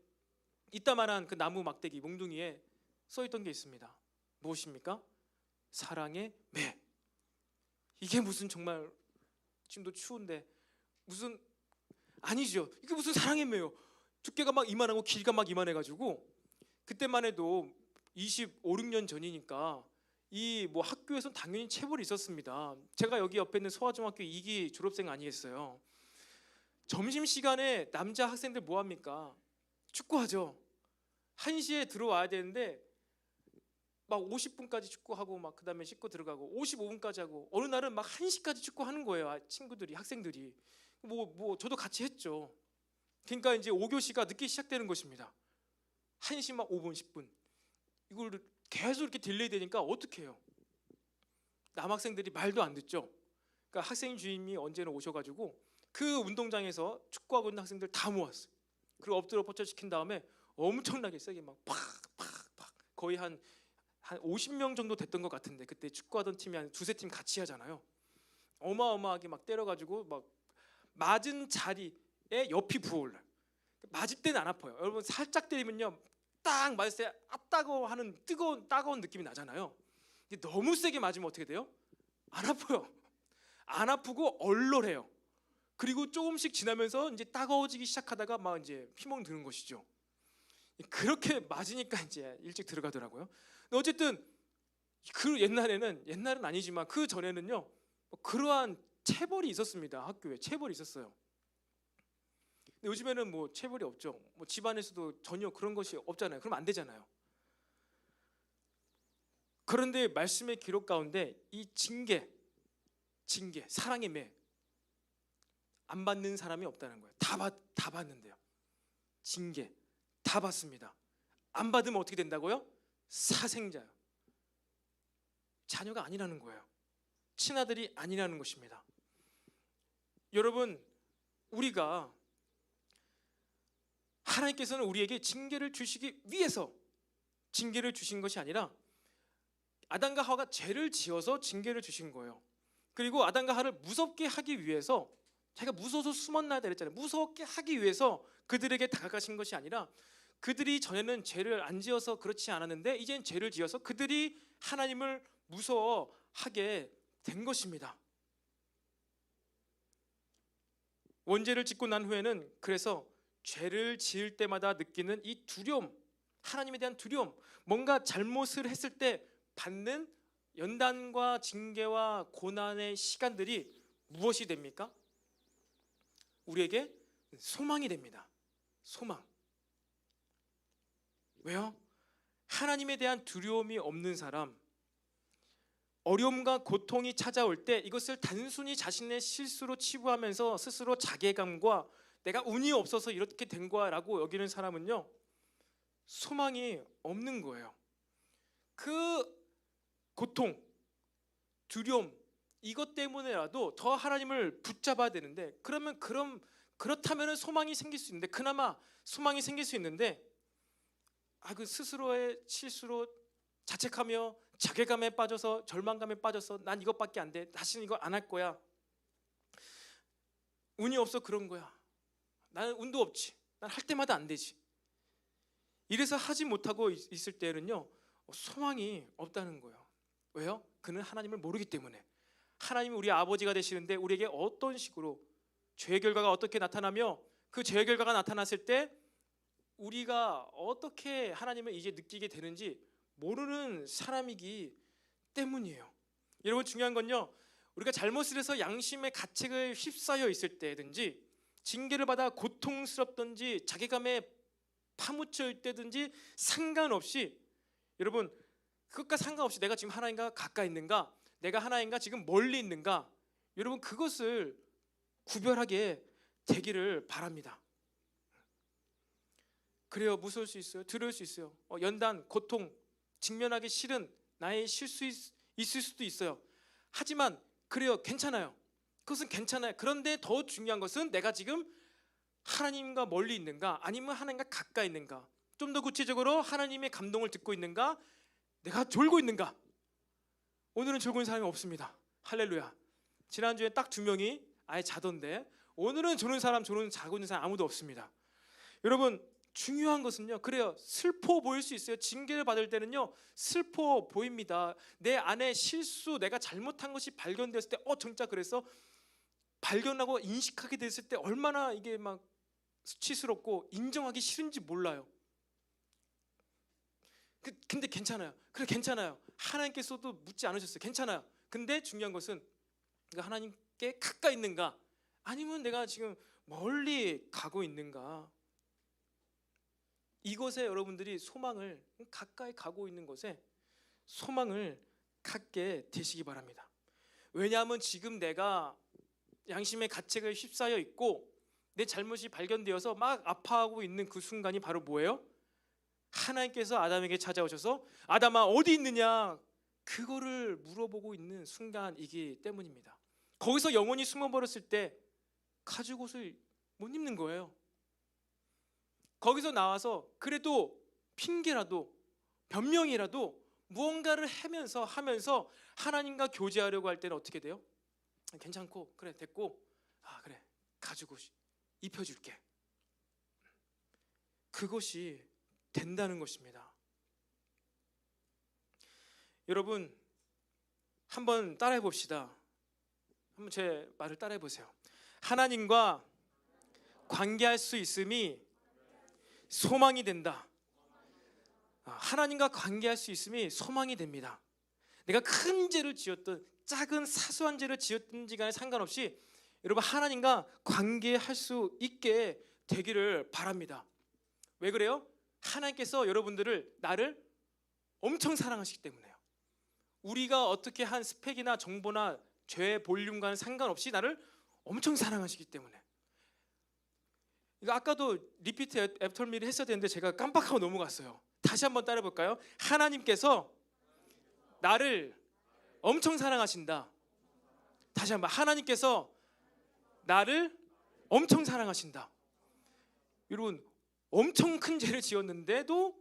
이따만한 그 나무 막대기 몽둥이에 써있던 게 있습니다. 무엇입니까? 사랑의 매. 이게 무슨, 정말 지금도 추운데 무슨, 아니죠. 이게 무슨 사랑의 매요. 두께가 막 이만하고 길이가 막 이만해가지고, 그때만 해도 25, 6년 전이니까 이 뭐 학교에서는 당연히 체벌이 있었습니다. 제가 여기 옆에 있는 서화중학교 2기 졸업생 아니겠어요. 점심시간에 남자 학생들 뭐 합니까? 축구하죠. 1시에 들어와야 되는데 막 50분까지 축구하고 막 그다음에 씻고 들어가고 55분까지 하고 어느 날은 막 1시까지 축구하는 거예요. 친구들이, 학생들이. 뭐 저도 같이 했죠. 그러니까 이제 5교시가 늦게 시작되는 것입니다. 1시 막 5분 10분 이걸 계속 이렇게 딜레이 되니까 어떻게 해요? 남학생들이 말도 안 듣죠. 그러니까 학생 주임이 언제는 오셔가지고 그 운동장에서 축구하고 있는 학생들 다 모았어요. 그리고 엎드려 뻗쳐 시킨 다음에 엄청나게 세게 막 팍팍팍 거의 한 50명 정도 됐던 것 같은데, 그때 축구하던 팀이 한 두세 팀 같이 하잖아요. 어마어마하게 막 때려가지고 막 맞은 자리에 옆이 부어올라요. 맞을 때는 안 아파요. 여러분 살짝 때리면요 딱 맞을 때 따가워 하는 따가운 느낌이 나잖아요. 근데 너무 세게 맞으면 어떻게 돼요? 안 아파요. 안 아프고 얼얼해요. 그리고 조금씩 지나면서 이제 따가워지기 시작하다가 막 이제 피멍 드는 것이죠. 그렇게 맞으니까 이제 일찍 들어가더라고요. 근데 어쨌든 그 옛날은 아니지만 그 전에는요 그러한 체벌이 있었습니다. 학교에 체벌이 있었어요. 근데 요즘에는 뭐 체벌이 없죠. 뭐 집안에서도 전혀 그런 것이 없잖아요. 그럼 안 되잖아요. 그런데 말씀의 기록 가운데 이 징계, 사랑의 매 안 받는 사람이 없다는 거예요. 다 받는데요. 징계 다 받습니다. 안 받으면 어떻게 된다고요? 사생자요. 자녀가 아니라는 거예요. 친아들이 아니라는 것입니다. 여러분, 우리가 하나님께서는 우리에게 징계를 주시기 위해서 징계를 주신 것이 아니라 아담과 하와가 죄를 지어서 징계를 주신 거예요. 그리고 아담과 하와를 무섭게 하기 위해서, 자기가 무서워서 숨었나야 그랬잖아요. 무섭게 하기 위해서 그들에게 다가가신 것이 아니라 그들이 전에는 죄를 안 지어서 그렇지 않았는데 이젠 죄를 지어서 그들이 하나님을 무서워하게 된 것입니다. 원죄를 짓고 난 후에는 그래서 죄를 지을 때마다 느끼는 이 두려움, 하나님에 대한 두려움, 뭔가 잘못을 했을 때 받는 연단과 징계와 고난의 시간들이 무엇이 됩니까? 우리에게 소망이 됩니다. 소망. 왜요? 하나님에 대한 두려움이 없는 사람, 어려움과 고통이 찾아올 때 이것을 단순히 자신의 실수로 치부하면서 스스로 자괴감과 내가 운이 없어서 이렇게 된 거야라고 여기는 사람은요 소망이 없는 거예요. 그 고통, 두려움 이것 때문에라도 더 하나님을 붙잡아야 되는데, 그렇다면 소망이 생길 수 있는데, 그나마 소망이 생길 수 있는데 그 스스로의 실수로 자책하며 자괴감에 빠져서 절망감에 빠져서 난 이것밖에 안 돼, 다시는 이거 안 할 거야, 운이 없어 그런 거야, 나는 운도 없지, 난 할 때마다 안 되지, 이래서 하지 못하고 있을 때는요 소망이 없다는 거예요. 왜요? 그는 하나님을 모르기 때문에. 하나님이 우리 아버지가 되시는데 우리에게 어떤 식으로 죄의 결과가 어떻게 나타나며 그 죄의 결과가 나타났을 때 우리가 어떻게 하나님을 이제 느끼게 되는지 모르는 사람이기 때문이에요. 여러분, 중요한 건요 우리가 잘못을 해서 양심의 가책을 휩싸여 있을 때든지 징계를 받아 고통스럽든지 자괴감에 파묻혀 있을 때든지 상관없이, 여러분 그것과 상관없이 내가 지금 하나님과 가까이 있는가, 내가 하나님과 지금 멀리 있는가, 여러분 그것을 구별하게 되기를 바랍니다. 그래요, 무서울 수 있어요, 두려울 수 있어요, 연단, 고통, 직면하기 싫은 나의 실수 있을 수도 있어요. 하지만 그래요, 괜찮아요. 그것은 괜찮아요. 그런데 더 중요한 것은 내가 지금 하나님과 멀리 있는가 아니면 하나님과 가까이 있는가, 좀 더 구체적으로 하나님의 감동을 듣고 있는가, 내가 졸고 있는가. 오늘은 졸고 있는 사람이 없습니다. 할렐루야. 지난주에 딱 2명이 아예 자던데 오늘은 자고 있는 사람 아무도 없습니다. 여러분, 중요한 것은요, 그래요, 슬퍼 보일 수 있어요. 징계를 받을 때는요 슬퍼 보입니다. 내 안에 실수, 내가 잘못한 것이 발견됐을 때 진짜 그래서 발견하고 인식하게 됐을 때 얼마나 이게 막 수치스럽고 인정하기 싫은지 몰라요. 근데 괜찮아요. 그래 괜찮아요. 하나님께서도 묻지 않으셨어요. 괜찮아요. 근데 중요한 것은 내가 하나님께 가까이 있는가, 아니면 내가 지금 멀리 가고 있는가. 이것에 여러분들이 소망을, 가까이 가고 있는 것에 소망을 갖게 되시기 바랍니다. 왜냐하면 지금 내가 양심의 가책을 휩싸여 있고 내 잘못이 발견되어서 막 아파하고 있는 그 순간이 바로 뭐예요? 하나님께서 아담에게 찾아오셔서 아담아 어디 있느냐, 그거를 물어보고 있는 순간이기 때문입니다. 거기서 영혼이 숨어버렸을 때 가죽옷을 못 입는 거예요. 거기서 나와서 그래도 핑계라도 변명이라도 무언가를 하면서 하나님과 교제하려고 할 때는 어떻게 돼요? 괜찮고 그래 됐고, 그래 가죽옷 입혀줄게. 그것이 된다는 것입니다. 여러분 한번 따라해 봅시다. 한번 제 말을 따라해 보세요. 하나님과 관계할 수 있음이 소망이 된다. 하나님과 관계할 수 있음이 소망이 됩니다. 내가 큰 죄를 지었든 작은 사소한 죄를 지었든지 간에 상관없이 여러분 하나님과 관계할 수 있게 되기를 바랍니다. 왜 그래요? 하나님께서 여러분들을, 나를 엄청 사랑하시기 때문에요. 우리가 어떻게 한 스펙이나 정보나 죄의 볼륨과는 상관없이 나를 엄청 사랑하시기 때문에. 이거 아까도 리피트 애프터 미를 했어야 되는데 제가 깜빡하고 넘어갔어요. 다시 한번 따라 볼까요? 하나님께서 나를 엄청 사랑하신다. 다시 한번, 하나님께서 나를 엄청 사랑하신다. 여러분 엄청 큰 죄를 지었는데도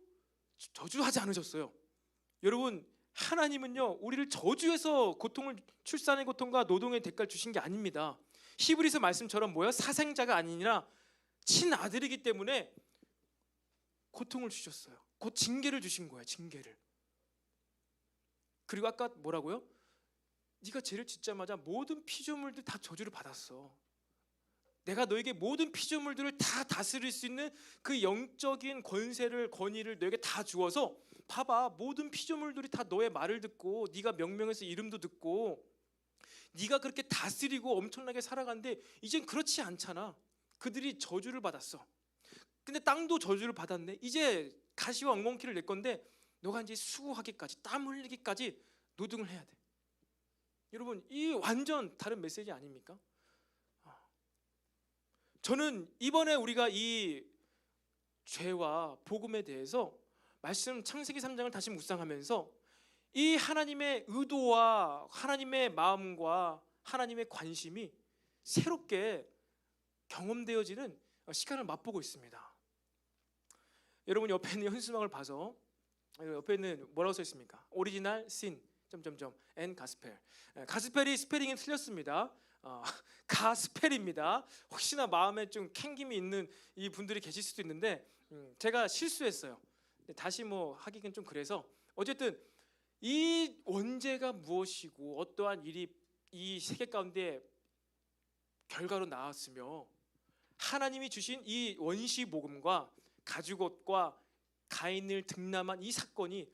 저주하지 않으셨어요. 여러분 하나님은요 우리를 저주해서 고통을, 출산의 고통과 노동의 대가를 주신 게 아닙니다. 히브리서 말씀처럼 뭐예요? 사생자가 아니라 친아들이기 때문에 고통을 주셨어요. 곧 징계를 주신 거예요. 징계를. 그리고 아까 뭐라고요? 네가 죄를 짓자마자 모든 피조물들 다 저주를 받았어. 내가 너에게 모든 피조물들을 다 다스릴 수 있는 그 영적인 권위를 너에게 다 주어서, 봐봐 모든 피조물들이 다 너의 말을 듣고 네가 명령해서 이름도 듣고 네가 그렇게 다스리고 엄청나게 살아가는데 이젠 그렇지 않잖아. 그들이 저주를 받았어. 근데 땅도 저주를 받았네. 이제 가시와 엉겅퀴를 낼 건데 너가 이제 수고하기까지, 땀 흘리기까지 노동을 해야 돼. 여러분 이 완전 다른 메시지 아닙니까? 저는 이번에 우리가 이 죄와 복음에 대해서 말씀 창세기 3장을 다시 묵상하면서 이 하나님의 의도와 하나님의 마음과 하나님의 관심이 새롭게 경험되어지는 시간을 맛보고 있습니다. 여러분 옆에 있는 현수막을 봐서, 옆에 있는 뭐라고 써 있습니까? 오리지널 신 앤 가스펠. 가스펠이 스페링이 틀렸습니다. 가스펠입니다. 혹시나 마음에 좀 캥김이 있는 이 분들이 계실 수도 있는데 제가 실수했어요. 다시 뭐 하기는 좀 그래서, 어쨌든 이 원죄가 무엇이고 어떠한 일이 이 세계 가운데 결과로 나왔으며 하나님이 주신 이 원시 복음과 가죽옷과 가인을 등남한 이 사건이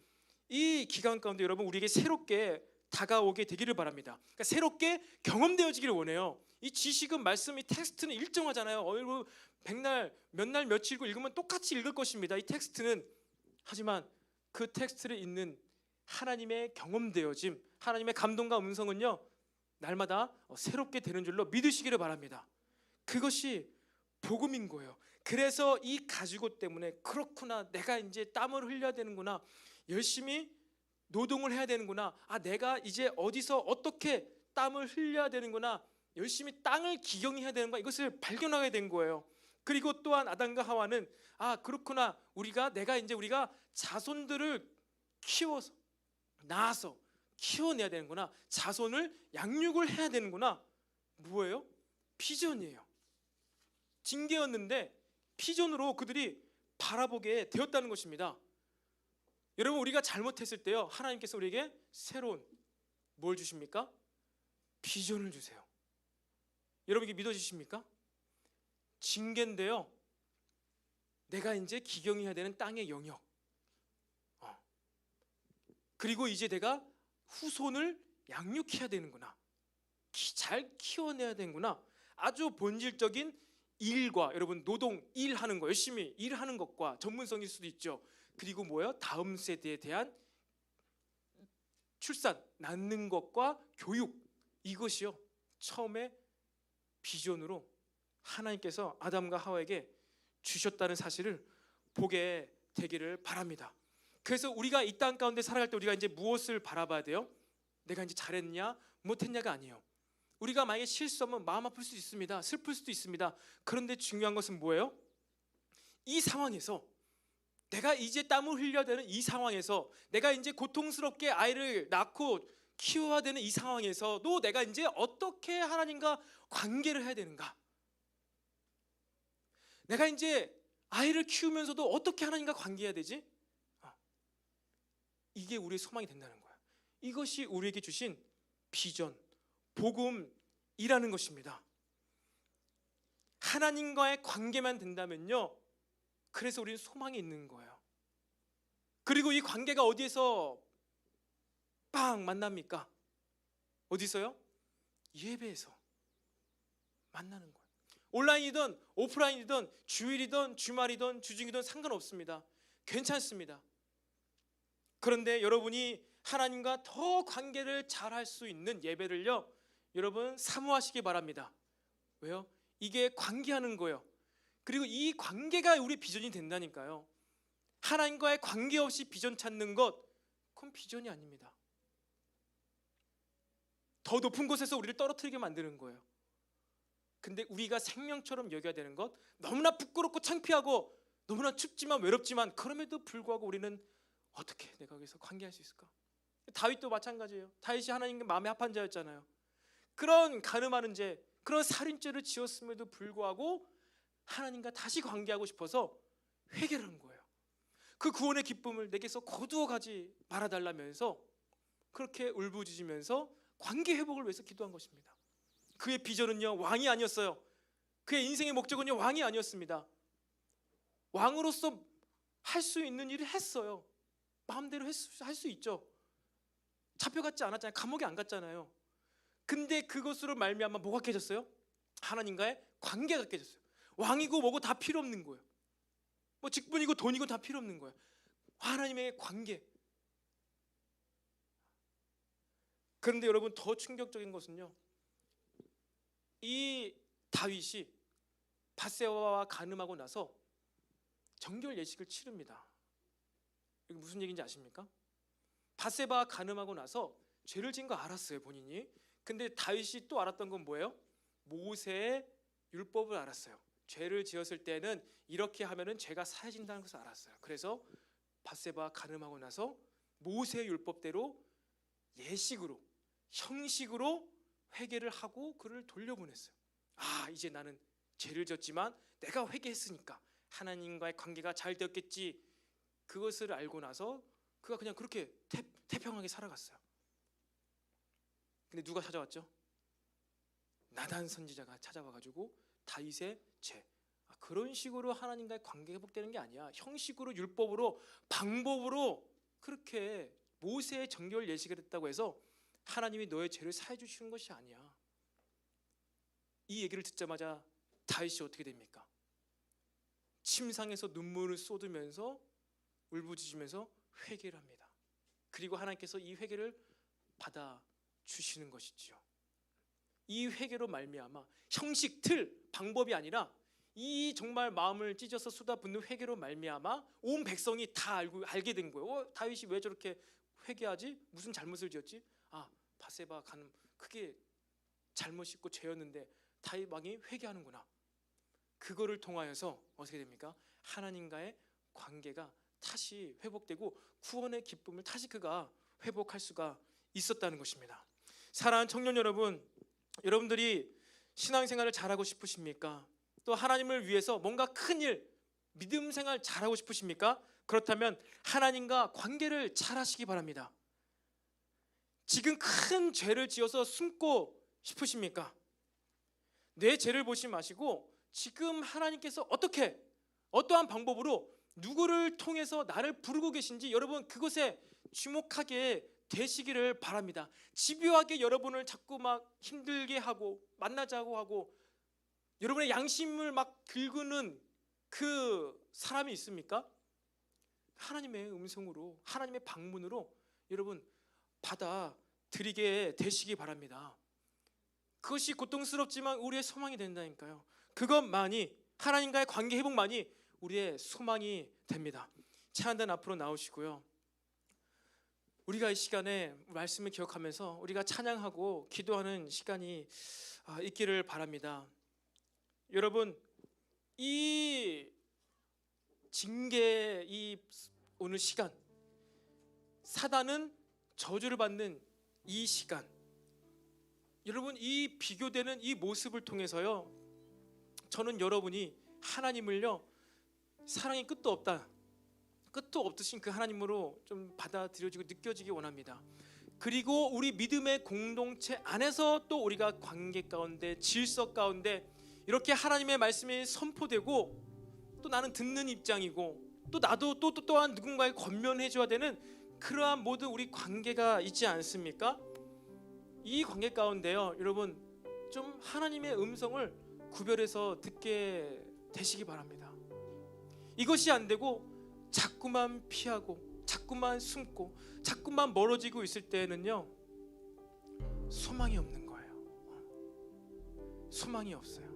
이 기간 가운데 여러분 우리에게 새롭게 다가오게 되기를 바랍니다. 그러니까 새롭게 경험되어지기를 원해요. 이 지식은, 말씀이, 텍스트는 일정하잖아요. 여러분 백날 몇 날 며칠 읽으면 똑같이 읽을 것입니다. 이 텍스트는. 하지만 그 텍스트를 읽는 하나님의 경험되어짐, 하나님의 감동과 음성은요 날마다 새롭게 되는 줄로 믿으시기를 바랍니다. 그것이 복음인 거예요. 그래서 이 가죽옷 때문에 그렇구나, 내가 이제 땀을 흘려야 되는구나, 열심히 노동을 해야 되는구나, 내가 이제 어디서 어떻게 땀을 흘려야 되는구나, 열심히 땅을 기경해야 되는구나, 이것을 발견하게 된 거예요. 그리고 또한 아담과 하와는 그렇구나, 우리가 자손들을 키워서 낳아서 키워내야 되는구나, 자손을 양육을 해야 되는구나. 뭐예요? 비전이에요. 징계였는데 비전으로 그들이 바라보게 되었다는 것입니다. 여러분 우리가 잘못했을 때요 하나님께서 우리에게 새로운 뭘 주십니까? 비전을 주세요. 여러분 이게 믿어지십니까? 징계인데요 내가 이제 기경해야 되는 땅의 영역, 그리고 이제 내가 후손을 양육해야 되는구나. 잘 키워내야 되는구나. 아주 본질적인 일과 여러분 노동 일하는 거 열심히 일하는 것과 전문성일 수도 있죠. 그리고 뭐예요? 다음 세대에 대한 출산, 낳는 것과 교육 이것이요. 처음에 비전으로 하나님께서 아담과 하와에게 주셨다는 사실을 보게 되기를 바랍니다. 그래서 우리가 이 땅 가운데 살아갈 때 우리가 이제 무엇을 바라봐야 돼요? 내가 이제 잘했냐 못했냐가 아니에요. 우리가 만약에 실수하면 마음 아플 수도 있습니다. 슬플 수도 있습니다. 그런데 중요한 것은 뭐예요? 이 상황에서 내가 이제 땀을 흘려야 되는 이 상황에서 내가 이제 고통스럽게 아이를 낳고 키워야 되는 이 상황에서도 내가 이제 어떻게 하나님과 관계를 해야 되는가? 내가 이제 아이를 키우면서도 어떻게 하나님과 관계해야 되지? 이게 우리의 소망이 된다는 거야. 이것이 우리에게 주신 비전, 복음이라는 것입니다. 하나님과의 관계만 된다면요, 그래서 우리는 소망이 있는 거예요. 그리고 이 관계가 어디에서 빵 만납니까? 어디서요? 예배에서 만나는 거예요. 온라인이든 오프라인이든 주일이든 주말이든 주중이든 상관없습니다. 괜찮습니다. 그런데 여러분이 하나님과 더 관계를 잘 할 수 있는 예배를요, 여러분 사모하시기 바랍니다. 왜요? 이게 관계하는 거예요. 그리고 이 관계가 우리 비전이 된다니까요. 하나님과의 관계 없이 비전 찾는 것, 그건 비전이 아닙니다. 더 높은 곳에서 우리를 떨어뜨리게 만드는 거예요. 근데 우리가 생명처럼 여겨야 되는 것, 너무나 부끄럽고 창피하고 너무나 춥지만 외롭지만 그럼에도 불구하고 우리는 어떻게 내가 여기서 관계할 수 있을까? 다윗도 마찬가지예요. 다윗이 하나님과 마음에 합한 자였잖아요. 그런 간음하는 죄, 그런 살인죄를 지었음에도 불구하고 하나님과 다시 관계하고 싶어서 회개를 한 거예요. 그 구원의 기쁨을 내게서 거두어 가지 말아달라면서 그렇게 울부짖으면서 관계 회복을 위해서 기도한 것입니다. 그의 비전은요, 왕이 아니었어요. 그의 인생의 목적은요, 왕이 아니었습니다. 왕으로서 할 수 있는 일을 했어요. 마음대로 할 수 있죠. 잡혀갔지 않았잖아요. 감옥에 안 갔잖아요. 근데 그것으로 말미암아 뭐가 깨졌어요? 하나님과의 관계가 깨졌어요. 왕이고 뭐고 다 필요 없는 거예요. 뭐 직분이고 돈이고 다 필요 없는 거예요. 하나님의 관계. 그런데 여러분 더 충격적인 것은요, 이 다윗이 밧세바와 간음하고 나서 정결 예식을 치릅니다. 이게 무슨 얘기인지 아십니까? 밧세바와 간음하고 나서 죄를 지은 거 알았어요, 본인이. 근데 다윗이 또 알았던 건 뭐예요? 모세의 율법을 알았어요. 죄를 지었을 때는 이렇게 하면은 죄가 사해진다는 것을 알았어요. 그래서 밧세바와 간음하고 나서 모세의 율법대로 예식으로, 형식으로 회개를 하고 그를 돌려보냈어요. 아, 이제 나는 죄를 졌지만 내가 회개했으니까 하나님과의 관계가 잘 되었겠지. 그것을 알고 나서 그가 그냥 그렇게 태평하게 살아갔어요. 근데 누가 찾아왔죠? 나단 선지자가 찾아와가지고 다윗의 죄, 그런 식으로 하나님과의 관계가 회복되는 게 아니야. 형식으로, 율법으로, 방법으로 그렇게 모세의 정결 예식을 했다고 해서 하나님이 너의 죄를 사해 주시는 것이 아니야. 이 얘기를 듣자마자 다윗이 어떻게 됩니까? 침상에서 눈물을 쏟으면서 울부짖으면서 회개를 합니다. 그리고 하나님께서 이 회개를 받아 주시는 것이지요. 이 회개로 말미암아 형식, 틀, 방법이 아니라 이 정말 마음을 찢어서 쏟아붓는 회개로 말미암아 온 백성이 다 알게 된 거예요. 다윗이 왜 저렇게 회개하지? 무슨 잘못을 지었지? 아, 밧세바 간음, 그게 잘못이 있고 죄였는데 다윗 왕이 회개하는구나. 그거를 통하여서 어떻게 됩니까? 하나님과의 관계가 다시 회복되고 구원의 기쁨을 다시 그가 회복할 수가 있었다는 것입니다. 사랑하는 청년 여러분, 여러분들이 신앙생활을 잘하고 싶으십니까? 또 하나님을 위해서 뭔가 큰일, 믿음 생활 잘하고 싶으십니까? 그렇다면 하나님과 관계를 잘하시기 바랍니다. 지금 큰 죄를 지어서 숨고 싶으십니까? 내 죄를 보지 마시고 지금 하나님께서 어떠한 방법으로 누구를 통해서 나를 부르고 계신지 여러분 그것에 주목하게 되시기를 바랍니다. 집요하게 여러분을 자꾸 막 힘들게 하고 만나자고 하고 여러분의 양심을 막 긁는 그 사람이 있습니까? 하나님의 음성으로, 하나님의 방문으로 여러분 받아들이게 되시기 바랍니다. 그것이 고통스럽지만 우리의 소망이 된다니까요. 그것만이, 하나님과의 관계 회복만이 우리의 소망이 됩니다. 찬양단 앞으로 나오시고요. 우리가 이 시간에 말씀을 기억하면서 우리가 찬양하고 기도하는 시간이 있기를 바랍니다. 여러분, 이 징계, 이 오늘 시간, 사단은 저주를 받는 이 시간, 여러분 이 비교되는 이 모습을 통해서요, 저는 여러분이 하나님을요 사랑이 끝도 없다, 끝도 없으신 그 하나님으로 좀 받아들여지고 느껴지기 원합니다. 그리고 우리 믿음의 공동체 안에서 또 우리가 관계 가운데, 질서 가운데 이렇게 하나님의 말씀이 선포되고 또 나는 듣는 입장이고 또 나도 또한 누군가에 권면해줘야 되는 그러한 모든 우리 관계가 있지 않습니까? 이 관계 가운데요, 여러분 좀 하나님의 음성을 구별해서 듣게 되시기 바랍니다. 이것이 안 되고 자꾸만 피하고 자꾸만 숨고 자꾸만 멀어지고 있을 때는요, 소망이 없는 거예요. 소망이 없어요.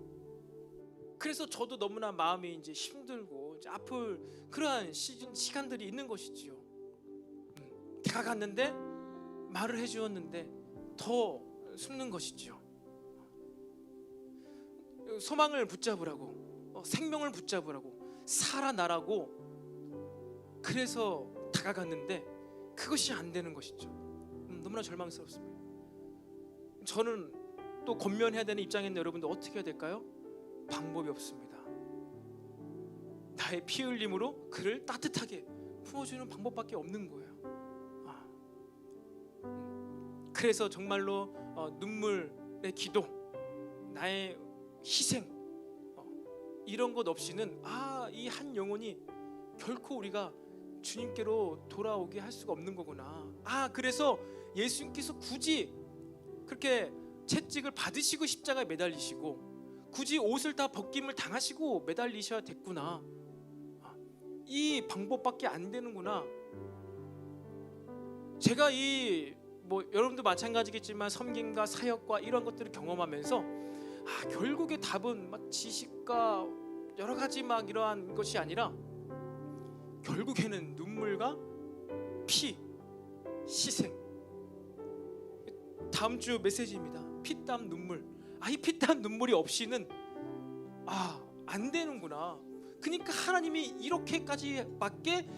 그래서 저도 너무나 마음이 이제 힘들고 이제 아플 그러한 시간들이 있는 것이지요. 다가갔는데 말을 해주었는데 더 숨는 것이지요. 소망을 붙잡으라고, 생명을 붙잡으라고, 살아나라고 그래서 다가갔는데 그것이 안 되는 것이죠. 너무나 절망스럽습니다. 저는 또 권면해야 되는 입장인데 여러분들 어떻게 해야 될까요? 방법이 없습니다. 나의 피 흘림으로 그를 따뜻하게 품어주는 방법밖에 없는 거예요. 그래서 정말로 눈물의 기도, 나의 희생, 이런 것 없이는 이 한 영혼이 결코 우리가 주님께로 돌아오게 할 수가 없는 거구나. 그래서 예수님께서 굳이 그렇게 채찍을 받으시고 십자가에 매달리시고 굳이 옷을 다 벗김을 당하시고 매달리셔야 됐구나. 이 방법밖에 안 되는구나. 제가 여러분도 마찬가지겠지만 섬김과 사역과 이런 것들을 경험하면서 결국에 답은 막 지식과 여러 가지 막 이러한 것이 아니라 결국에는 눈물과 피, 희생. 다음 주 메시지입니다. 피땀 눈물. 이 피땀 눈물이 없이는 안 되는구나. 그러니까 하나님이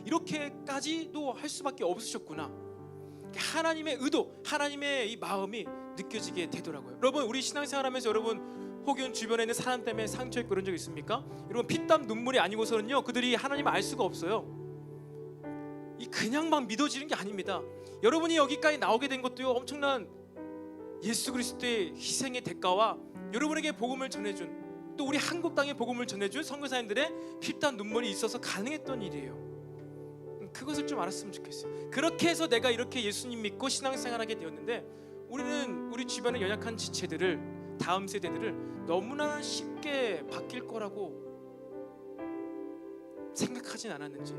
이렇게까지도 할 수밖에 없으셨구나. 하나님의 의도, 하나님의 이 마음이 느껴지게 되더라고요. 여러분, 우리 신앙생활하면서 여러분 혹은 주변에 있는 사람 때문에 상처에 그런 적 있습니까? 여러분, 피땀 눈물이 아니고서는요 그들이 하나님을 알 수가 없어요. 그냥 막 믿어지는 게 아닙니다. 여러분이 여기까지 나오게 된 것도요 엄청난 예수 그리스도의 희생의 대가와 여러분에게 복음을 전해준, 또 우리 한국 땅에 복음을 전해준 선교사님들의 피땀 눈물이 있어서 가능했던 일이에요. 그것을 좀 알았으면 좋겠어요. 그렇게 해서 내가 이렇게 예수님 믿고 신앙생활하게 되었는데 우리는 우리 주변의 연약한 지체들을, 다음 세대들을 너무나 쉽게 바뀔 거라고 생각하진 않았는지,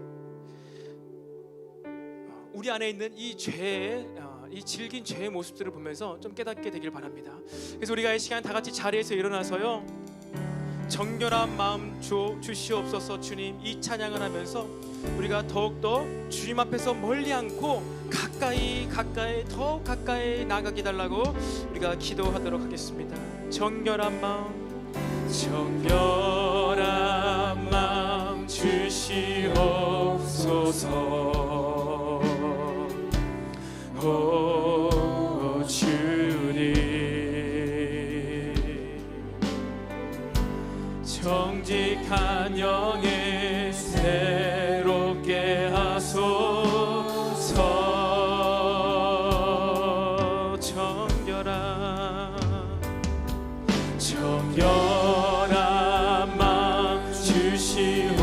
우리 안에 있는 이 죄의, 이 질긴 죄의 모습들을 보면서 좀 깨닫게 되길 바랍니다. 그래서 우리가 이 시간 다 같이 자리에서 일어나서요, 정결한 마음 주시옵소서. 주님, 이 찬양을 하면서 우리가 더욱더 주님 앞에서 멀리 않고 가까이 더 가까이 나가게 달라고 우리가 기도하도록 하겠습니다. 정결한 마음 주시옵소서. 오 주님, 정직한 영에 새롭게 하소서. 정결한 마음 주시옵소서.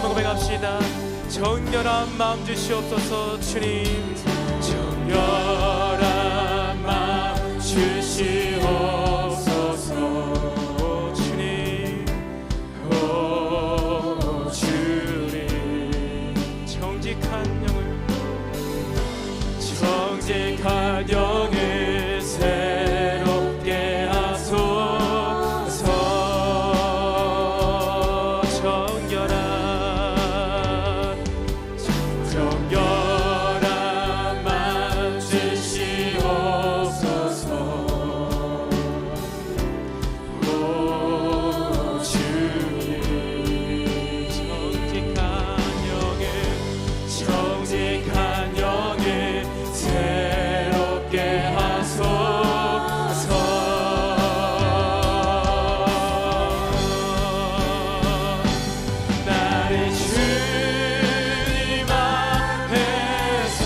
한번 고백합시다. 정결한 마음 주시옵소서. 주님, 정결한 마음 주시옵소서. 주님, 오 주님, 정직한 영을 새롭게 하소서. 정결한 마음 주시옵소서. 오 주님, 정직한 영을 새롭게 하소서. 나를 주님 앞에서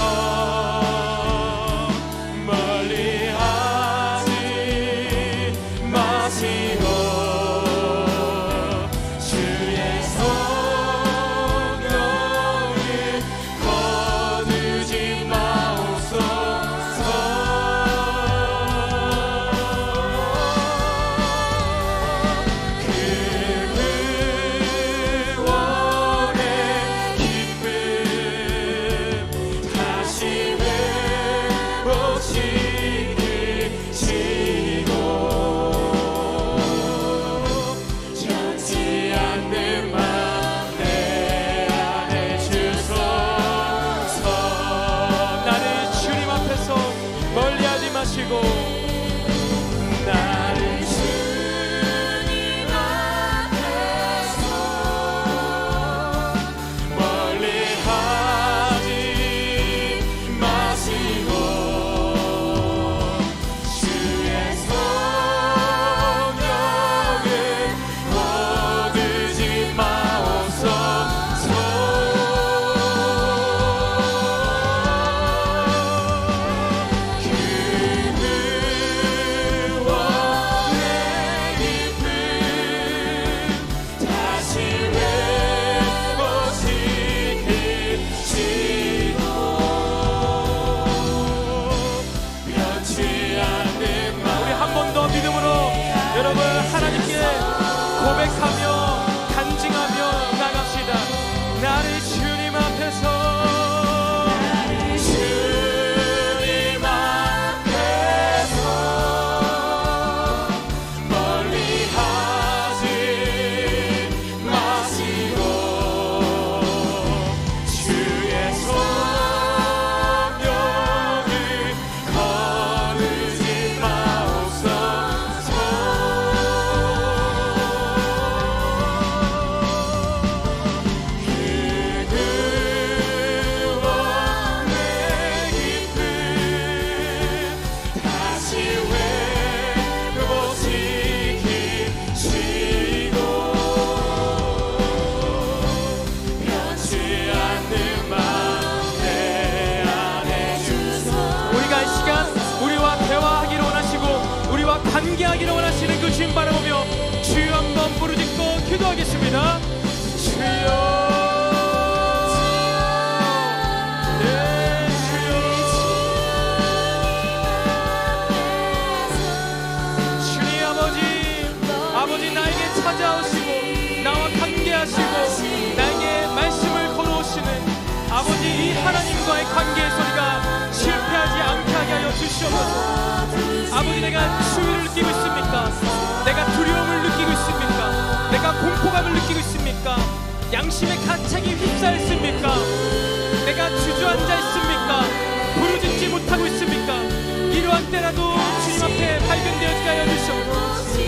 멀리하지 마시고 주의 성령을 거두지 마옵소서. 그 구원의 기쁨 다시 회복시키시고 변치 않는 맘 내 안에 주소서. 나를 주님 앞에서 멀리하지 마시고 나를 주님 앞에서 멀리하지 마시고 주의 성령을 거두지 마옵소서. 그 구원의 기쁨 다시 회복시키시고 변치 않는 맘. 우리 한 번 더 믿음으로 여러분 하나님께 고백하며 간증하며 나갑시다. 나를 주님 앞에서 멀리하지 마시고 주의 성령을 거두지 마옵소서. 그 구원의 기쁨 다시 회복시키시고 변치 않는 맘 내 안에 주소서. 우리가 이 시간 우리와 대화하기를 원하시고 우리와 관계하기를 원하시는 그 주님 바라보며 주여 한번 부르짖고 기도하겠습니다. 주여, 네 주여, 주님 아버지 나에게 찾아오시고 나와 관계하시고 나에게 말씀을 걸어오시는 아버지 이 하나님과의 관계의 소리가 실패하지 않게 하여 주시옵소서. 아버지 내가 추위를 느끼고 있습니까? 내가 두려움을 느끼고 있습니까? 내가 공포감을 느끼고 있습니까? 양심의 가책이 휩싸였습니까? 내가 주저앉아 있습니까? 부르짖지 못하고 있습니까? 이러한 때라도 주님 앞에 발견되어지게 하여 주시옵소서.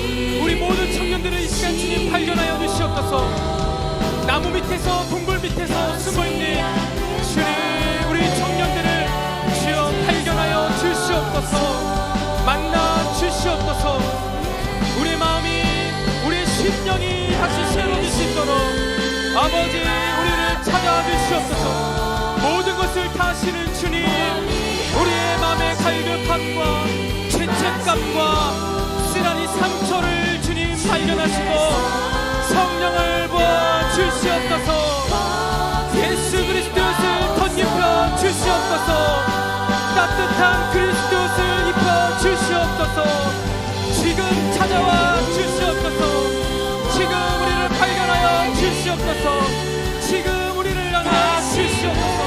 우리 모든 청년들을 이 시간 주님 발견하여 주시옵소서. 나무 밑에서 동굴 밑에서 숨어있는 주님 우리 청년들을 주여 발견하여 주시옵소서. 만나 주시옵소서. 우리의 마음이 우리의 심령이 다시 새로워질 수 있도록 아버지 우리를 찾아와 주시옵소서. 모든 것을 다 아시는 주님 우리의 마음의 갈급함과 죄책감과 쓰라린 상처를 주님 발견하시고 성령을 부어 주시옵소서. 깨끗한 그리스도 옷을 입혀 주시옵소서. 지금 찾아와 주시옵소서. 지금 우리를 발견하여 주시옵소서. 지금 우리를 향하 주시옵소서.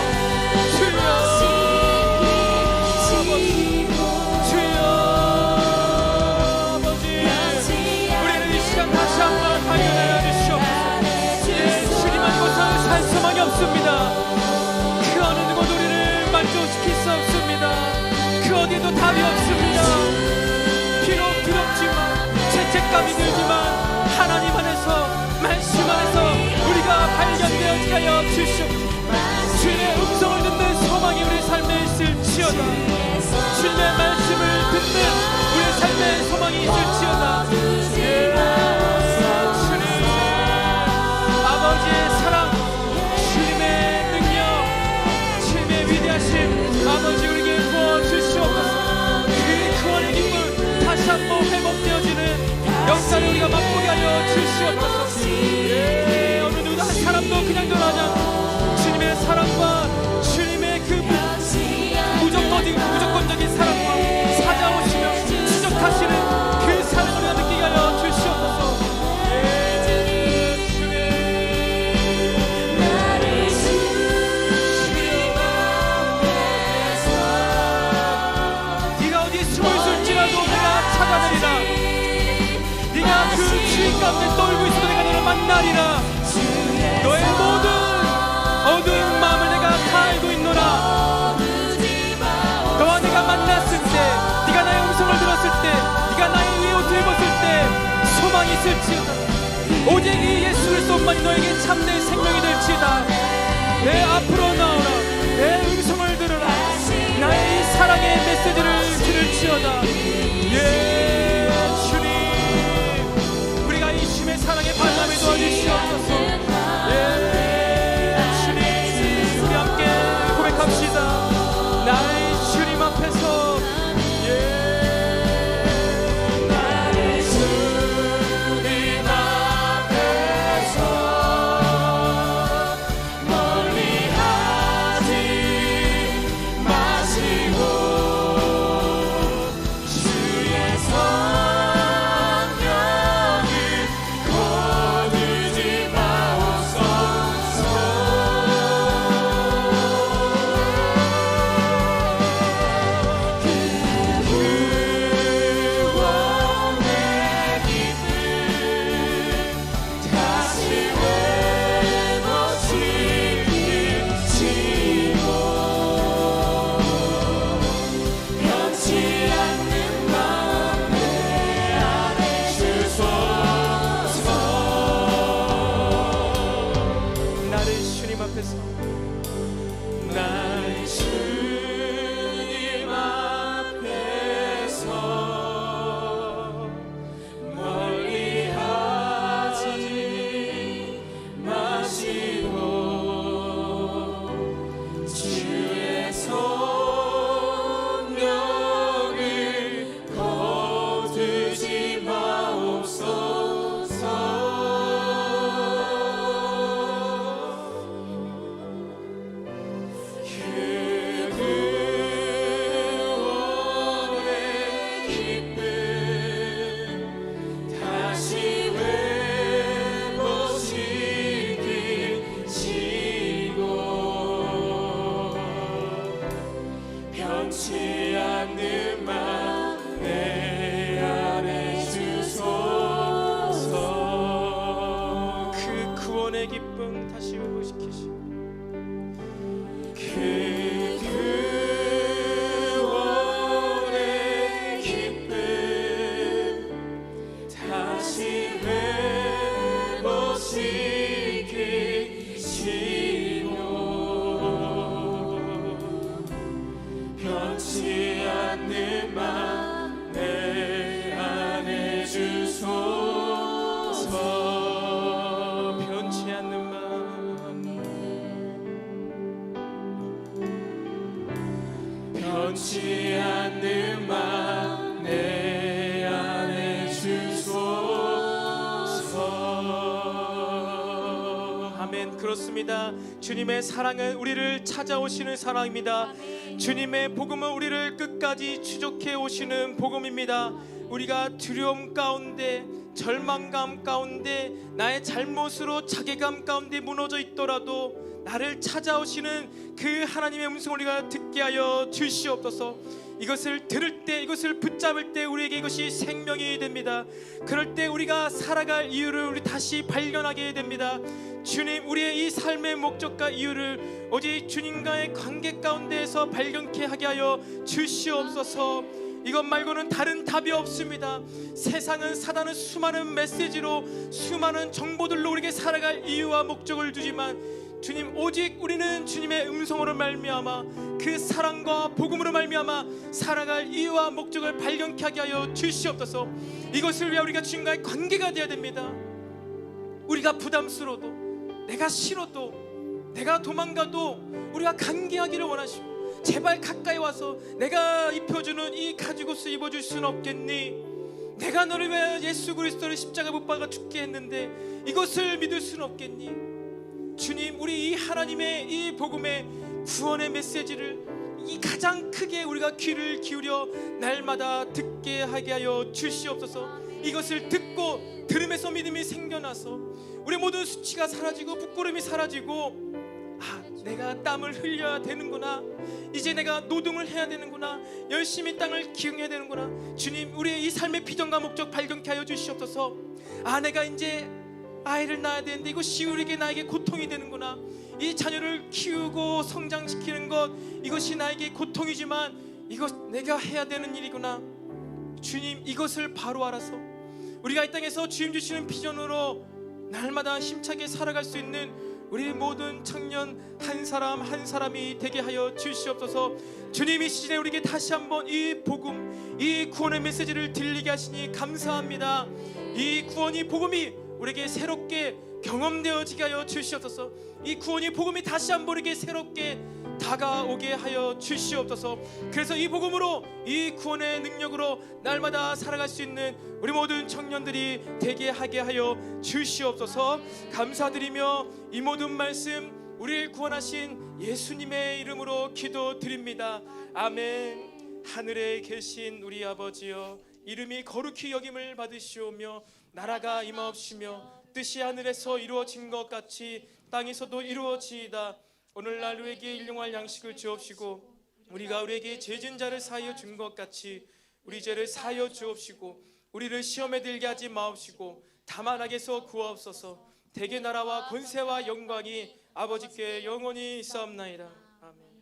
그 어느 누구도 우리를 만족시킬 수 없습니다. 그 어디에도 답이 없습니다. 비록 두렵지만 죄책감이 들지만 하나님 안에서 말씀 안에서 우리가 발견되어지게 하여 주시옵소서. 주의 음성을 듣는 소망이 우리 삶에 있을지어다. 주님의 말씀을 듣는 우리 삶의 소망이 있을지어다. 주님 아버지의 사랑, 아버지 우리에게 부어 주시옵소서. 그 구원의 기쁨 다시 한번 회복되어지는 역사를 우리가 맛보게 하여 주시옵소서. 어느 누구도 한 사람도 그냥 돌아가지 않고 주님의 사랑과 주님의 그 무조건적인 사랑과 찾아오시며 추적하시는 그 사랑을 우리가 느끼게 하여 주시옵소서. 네가 그 주인 가운데 떨고 있어도 내가 너를 만나리라. 너의 모든 어두운 마음을 내가 다 알고 있노라. 너와 내가 만났을 때, 네가 나의 음성을 들었을 때, 네가 나의 위에 옷을 입었을 때 소망이 있을지어다. 오직 이 예수 그리스도만이 너에게 참된 생명이 될지어다. 내 앞으로 나오라. 내 음성을 들으라. 나의 이 사랑의 메시지를 들을지어다. 사랑의 발람에 도와주시옵소서. 주님 우리 함께 고백합시다. 나의 주님 앞에서 나의 주님 앞에서 멀리하지 마시고 주의 기쁨 다시 회복시키시고 구원의 기쁨 다시 회복시키시고 변치 않는 맘 내 안에 주소서. 변치 않는 맘 변치 않는 맘 내 안에 주소서. 아멘. 그렇습니다. 주님의 사랑은 우리를 찾아오시는 사랑입니다. 주님의 복음은 우리를 끝까지 추적해 오시는 복음입니다. 우리가 두려움 가운데, 절망감 가운데, 나의 잘못으로 자괴감 가운데 무너져 있더라도 나를 찾아오시는 그 하나님의 음성을 우리가 듣게 하여 주시옵소서. 이것을 들을 때, 이것을 붙잡을 때 우리에게 이것이 생명이 됩니다. 그럴 때 우리가 살아갈 이유를 우리 다시 발견하게 됩니다. 주님, 우리의 이 삶의 목적과 이유를 오직 주님과의 관계 가운데에서 발견케 하게 하여 주시옵소서. 이것 말고는 다른 답이 없습니다. 세상은, 사단은 수많은 메시지로, 수많은 정보들로 우리에게 살아갈 이유와 목적을 주지만 주님, 오직 우리는 주님의 음성으로 말미암아 그 사랑과 복음으로 말미암아 살아갈 이유와 목적을 발견케 하게 하여 주시옵소서. 이것을 위해 우리가 주님과의 관계가 되어야 됩니다. 우리가 부담스러워도, 내가 싫어도, 내가 도망가도 우리가 관계하기를 원하시고, 제발 가까이 와서 내가 입혀주는 이 가죽옷을 입어줄 수는 없겠니? 내가 너를 위해 예수 그리스도를 십자가 못 박아 죽게 했는데 이것을 믿을 수는 없겠니? 주님, 우리 이 하나님의 이 복음의 구원의 메시지를 이 가장 크게 우리가 귀를 기울여 날마다 듣게 하게 하여 주시옵소서. 이것을 듣고 들음에서 믿음이 생겨나서 우리 모든 수치가 사라지고 부끄러움이 사라지고, 내가 땀을 흘려야 되는구나, 이제 내가 노동을 해야 되는구나, 열심히 땅을 기응해야 되는구나. 주님, 우리의 이 삶의 비전과 목적 발견케 하여 주시옵소서. 내가 이제 아이를 낳아야 되는데 이것이 우리에게, 나에게 고통이 되는구나. 이 자녀를 키우고 성장시키는 것, 이것이 나에게 고통이지만 이것 내가 해야 되는 일이구나. 주님, 이것을 바로 알아서 우리가 이 땅에서 주님 주시는 비전으로 날마다 힘차게 살아갈 수 있는 우리 모든 청년 한 사람 한 사람이 되게 하여 주시옵소서. 주님, 이 시즌에 우리에게 다시 한번 이 복음, 이 구원의 메시지를 들리게 하시니 감사합니다. 이 구원이, 복음이 우리에게 새롭게 경험되어지게 하여 주시옵소서. 이 구원이, 복음이 다시 한번 우리에게 새롭게 다가오게 하여 주시옵소서. 그래서 이 복음으로, 이 구원의 능력으로 날마다 살아갈 수 있는 우리 모든 청년들이 되게 하게 하여 주시옵소서. 감사드리며 이 모든 말씀 우리를 구원하신 예수님의 이름으로 기도드립니다. 아멘. 하늘에 계신 우리 아버지여, 이름이 거룩히 여김을 받으시오며 나라가 임하옵시며 뜻이 하늘에서 이루어진 것 같이 땅에서도 이루어지이다. 오늘날 우리에게 일용할 양식을 주옵시고, 우리가 우리에게 죄진 자를 사하여 준 것 같이 우리 죄를 사하여 주옵시고, 우리를 시험에 들게 하지 마옵시고 다만 악에서 구하옵소서. 대개 나라와 권세와 영광이 아버지께 영원히 있사옵나이다. 아멘.